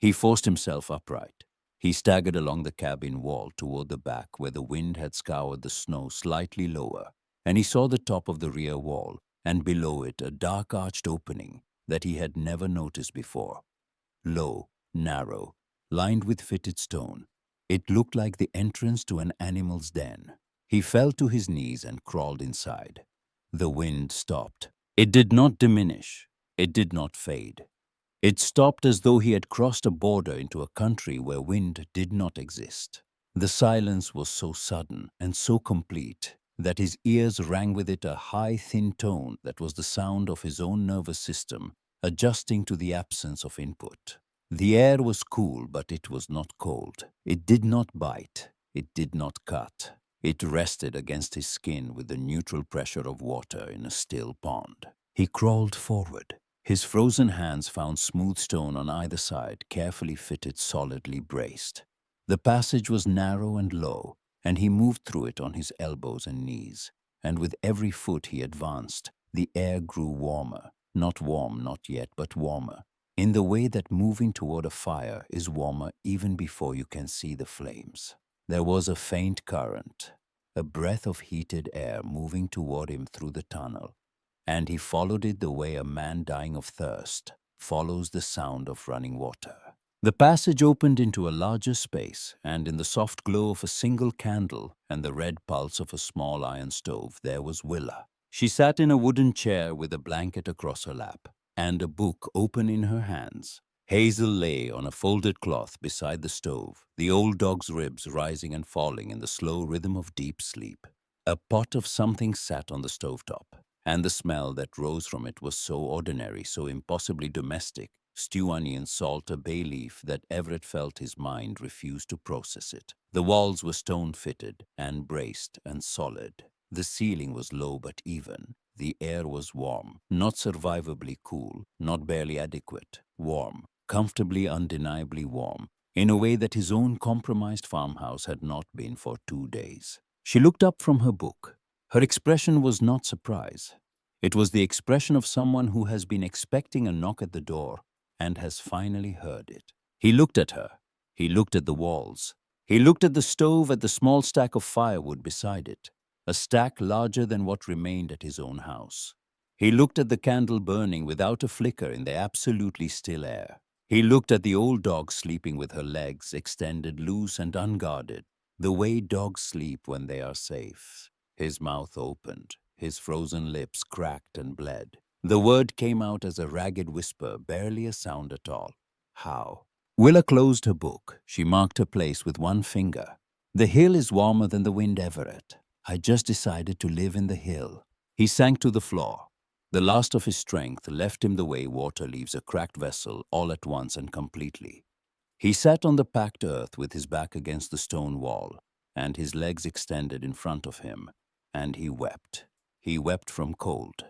He forced himself upright. He staggered along the cabin wall toward the back where the wind had scoured the snow slightly lower, and he saw the top of the rear wall, and below it a dark arched opening that he had never noticed before. Low, narrow, lined with fitted stone. It looked like the entrance to an animal's den. He fell to his knees and crawled inside. The wind stopped. It did not diminish. It did not fade. It stopped as though he had crossed a border into a country where wind did not exist. The silence was so sudden and so complete that his ears rang with it a high, thin tone that was the sound of his own nervous system adjusting to the absence of input. The air was cool, but it was not cold. It did not bite. It did not cut. It rested against his skin with the neutral pressure of water in a still pond. He crawled forward. His frozen hands found smooth stone on either side, carefully fitted, solidly braced. The passage was narrow and low, and he moved through it on his elbows and knees. And with every foot he advanced, the air grew warmer. Not warm, not yet, but warmer, in the way that moving toward a fire is warmer even before you can see the flames. There was a faint current, a breath of heated air moving toward him through the tunnel, and he followed it the way a man dying of thirst follows the sound of running water. The passage opened into a larger space, and in the soft glow of a single candle and the red pulse of a small iron stove, there was Willa. She sat in a wooden chair with a blanket across her lap and a book open in her hands. Hazel lay on a folded cloth beside the stove, the old dog's ribs rising and falling in the slow rhythm of deep sleep. A pot of something sat on the stovetop, and the smell that rose from it was so ordinary, so impossibly domestic, stew, onion, salt, a bay leaf, that Everett felt his mind refused to process it. The walls were stone-fitted and braced and solid. The ceiling was low but even. The air was warm, not survivably cool, not barely adequate, warm, comfortably, undeniably warm, in a way that his own compromised farmhouse had not been for 2 days. She looked up from her book. Her expression was not surprise. It was the expression of someone who has been expecting a knock at the door and has finally heard it. He looked at her. He looked at the walls. He looked at the stove, at the small stack of firewood beside it, a stack larger than what remained at his own house. He looked at the candle burning without a flicker in the absolutely still air. He looked at the old dog sleeping with her legs extended loose and unguarded, the way dogs sleep when they are safe. His mouth opened. His frozen lips cracked and bled. The word came out as a ragged whisper, barely a sound at all. How? Willa closed her book. She marked her place with one finger. The hill is warmer than the wind, Everett. I just decided to live in the hill. He sank to the floor. The last of his strength left him the way water leaves a cracked vessel, all at once and completely. He sat on the packed earth with his back against the stone wall, and his legs extended in front of him, and he wept. He wept from cold.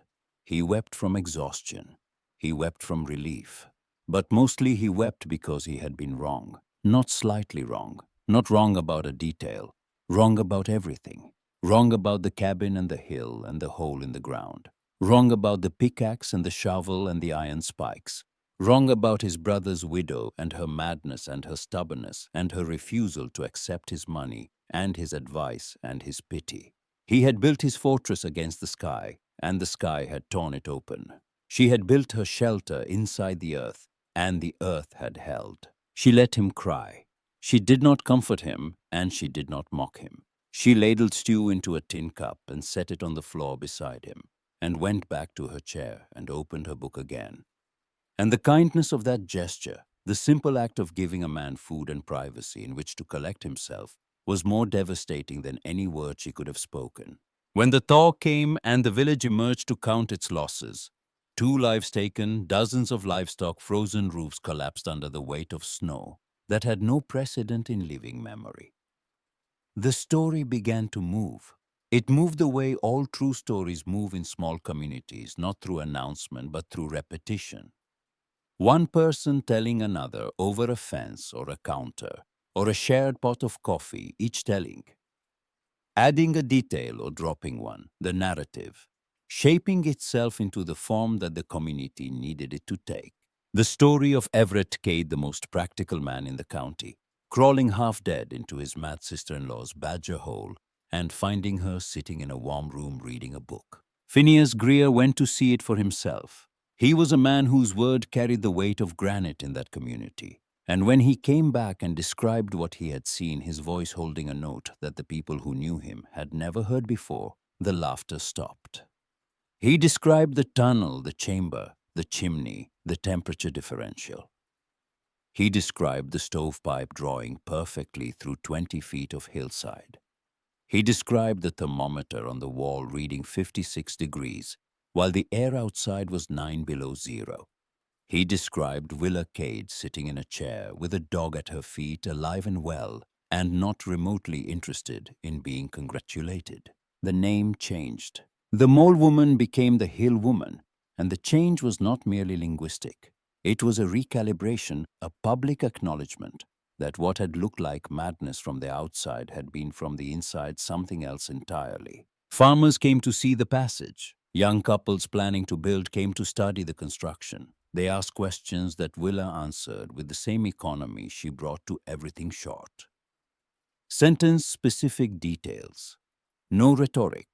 He wept from exhaustion. He wept from relief. But mostly he wept because he had been wrong. Not slightly wrong. Not wrong about a detail. Wrong about everything. Wrong about the cabin and the hill and the hole in the ground. Wrong about the pickaxe and the shovel and the iron spikes. Wrong about his brother's widow and her madness and her stubbornness and her refusal to accept his money and his advice and his pity. He had built his fortress against the sky, and the sky had torn it open. She had built her shelter inside the earth, and the earth had held. She let him cry. She did not comfort him, and she did not mock him. She ladled stew into a tin cup and set it on the floor beside him, and went back to her chair and opened her book again. And the kindness of that gesture, the simple act of giving a man food and privacy in which to collect himself, was more devastating than any word she could have spoken. When the thaw came and the village emerged to count its losses, 2 lives taken, dozens of livestock, frozen roofs collapsed under the weight of snow that had no precedent in living memory. The story began to move. It moved the way all true stories move in small communities, not through announcement but through repetition. One person telling another over a fence or a counter or a shared pot of coffee, each telling, adding a detail or dropping one, the narrative, shaping itself into the form that the community needed it to take. The story of Willa Cade, the most practical man in the county, crawling half dead into his mad sister-in-law's badger hole and finding her sitting in a warm room reading a book. Phineas Greer went to see it for himself. He was a man whose word carried the weight of granite in that community. And when he came back and described what he had seen, his voice holding a note that the people who knew him had never heard before, the laughter stopped. He described the tunnel, the chamber, the chimney, the temperature differential. He described the stovepipe drawing perfectly through 20 feet of hillside. He described the thermometer on the wall reading 56 degrees, while the air outside was 9 below zero. He described Willa Cade sitting in a chair with a dog at her feet, alive and well, and not remotely interested in being congratulated. The name changed. The mole woman became the hill woman, and the change was not merely linguistic. It was a recalibration, a public acknowledgement that what had looked like madness from the outside had been from the inside something else entirely. Farmers came to see the passage. Young couples planning to build came to study the construction. They asked questions that Willa answered with the same economy she brought to everything short. Sentence-specific details. No rhetoric.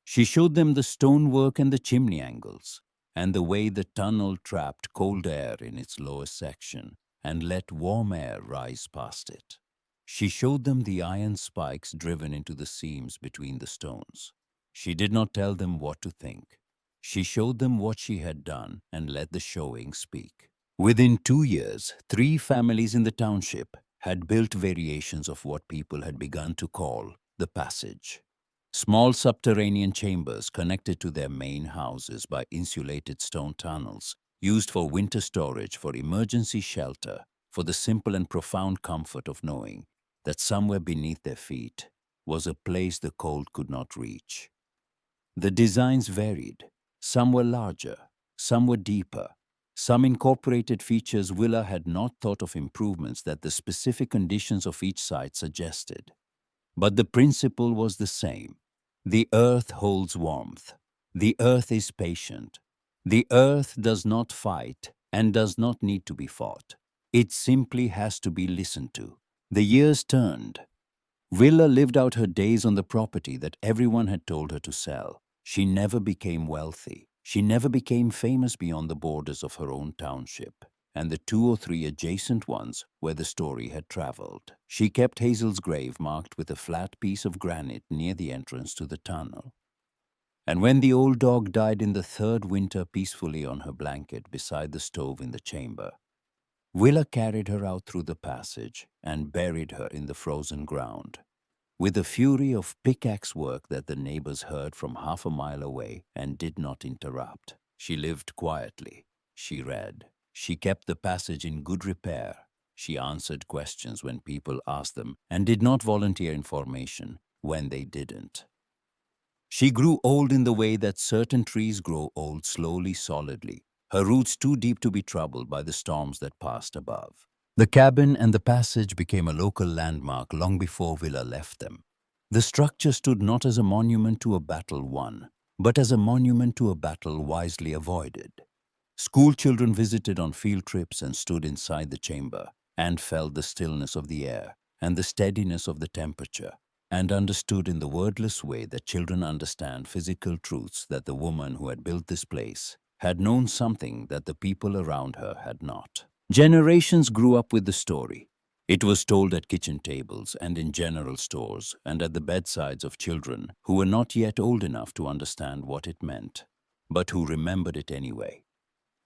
She showed them the stonework and the chimney angles, and the way the tunnel trapped cold air in its lowest section, and let warm air rise past it. She showed them the iron spikes driven into the seams between the stones. She did not tell them what to think. She showed them what she had done and let the showing speak. Within 2 years, 3 families in the township had built variations of what people had begun to call the passage. Small subterranean chambers connected to their main houses by insulated stone tunnels, used for winter storage, for emergency shelter, for the simple and profound comfort of knowing that somewhere beneath their feet was a place the cold could not reach. The designs varied. Some were larger, some were deeper. Some incorporated features Willa had not thought of, improvements that the specific conditions of each site suggested. But the principle was the same. The earth holds warmth. The earth is patient. The earth does not fight and does not need to be fought. It simply has to be listened to. The years turned. Willa lived out her days on the property that everyone had told her to sell. She never became wealthy. She never became famous beyond the borders of her own township and the 2 or 3 adjacent ones where the story had traveled. She kept Hazel's grave marked with a flat piece of granite near the entrance to the tunnel. And when the old dog died in the 3rd winter peacefully on her blanket beside the stove in the chamber, Willa carried her out through the passage and buried her in the frozen ground. With the fury of pickaxe work that the neighbors heard from half a mile away and did not interrupt, she lived quietly. She read. She kept the passage in good repair. She answered questions when people asked them and did not volunteer information when they didn't. She grew old in the way that certain trees grow old slowly, solidly, her roots too deep to be troubled by the storms that passed above. The cabin and the passage became a local landmark long before Willa left them. The structure stood not as a monument to a battle won, but as a monument to a battle wisely avoided. School children visited on field trips and stood inside the chamber and felt the stillness of the air and the steadiness of the temperature, and understood in the wordless way that children understand physical truths that the woman who had built this place had known something that the people around her had not. Generations grew up with the story. It was told at kitchen tables and in general stores and at the bedsides of children who were not yet old enough to understand what it meant, but who remembered it anyway.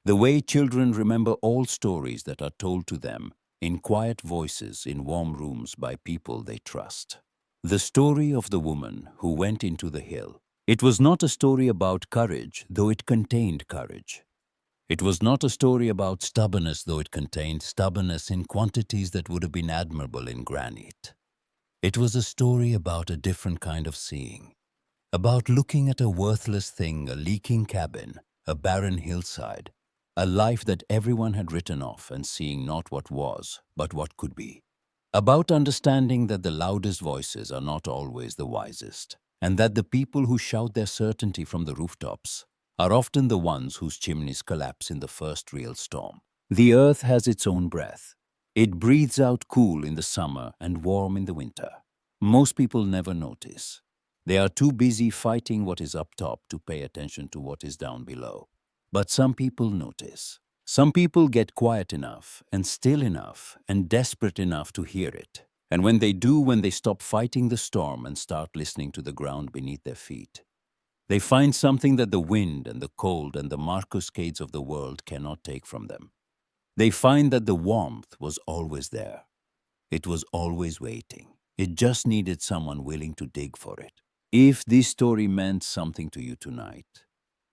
The way children remember all stories that are told to them in quiet voices in warm rooms by people they trust. The story of the woman who went into the hill. It was not a story about courage, though it contained courage. It was not a story about stubbornness, though it contained stubbornness in quantities that would have been admirable in granite. It was a story about a different kind of seeing, about looking at a worthless thing, a leaking cabin, a barren hillside, a life that everyone had written off, and seeing not what was, but what could be. About understanding that the loudest voices are not always the wisest, and that the people who shout their certainty from the rooftops are often the ones whose chimneys collapse in the first real storm. The earth has its own breath. It breathes out cool in the summer and warm in the winter. Most people never notice. They are too busy fighting what is up top to pay attention to what is down below. But some people notice. Some people get quiet enough and still enough and desperate enough to hear it. And when they do, when they stop fighting the storm and start listening to the ground beneath their feet, they find something that the wind and the cold and the Willa Cades of the world cannot take from them. They find that the warmth was always there. It was always waiting. It just needed someone willing to dig for it. If this story meant something to you tonight,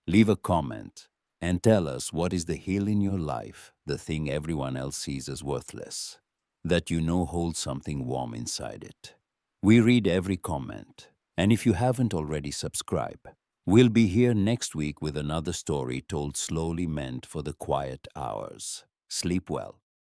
leave a comment and tell us what is the hill in your life, the thing everyone else sees as worthless, that you know holds something warm inside it. We read every comment, and if you haven't already, subscribe. We'll be here next week with another story told slowly, meant for the quiet hours. Sleep well.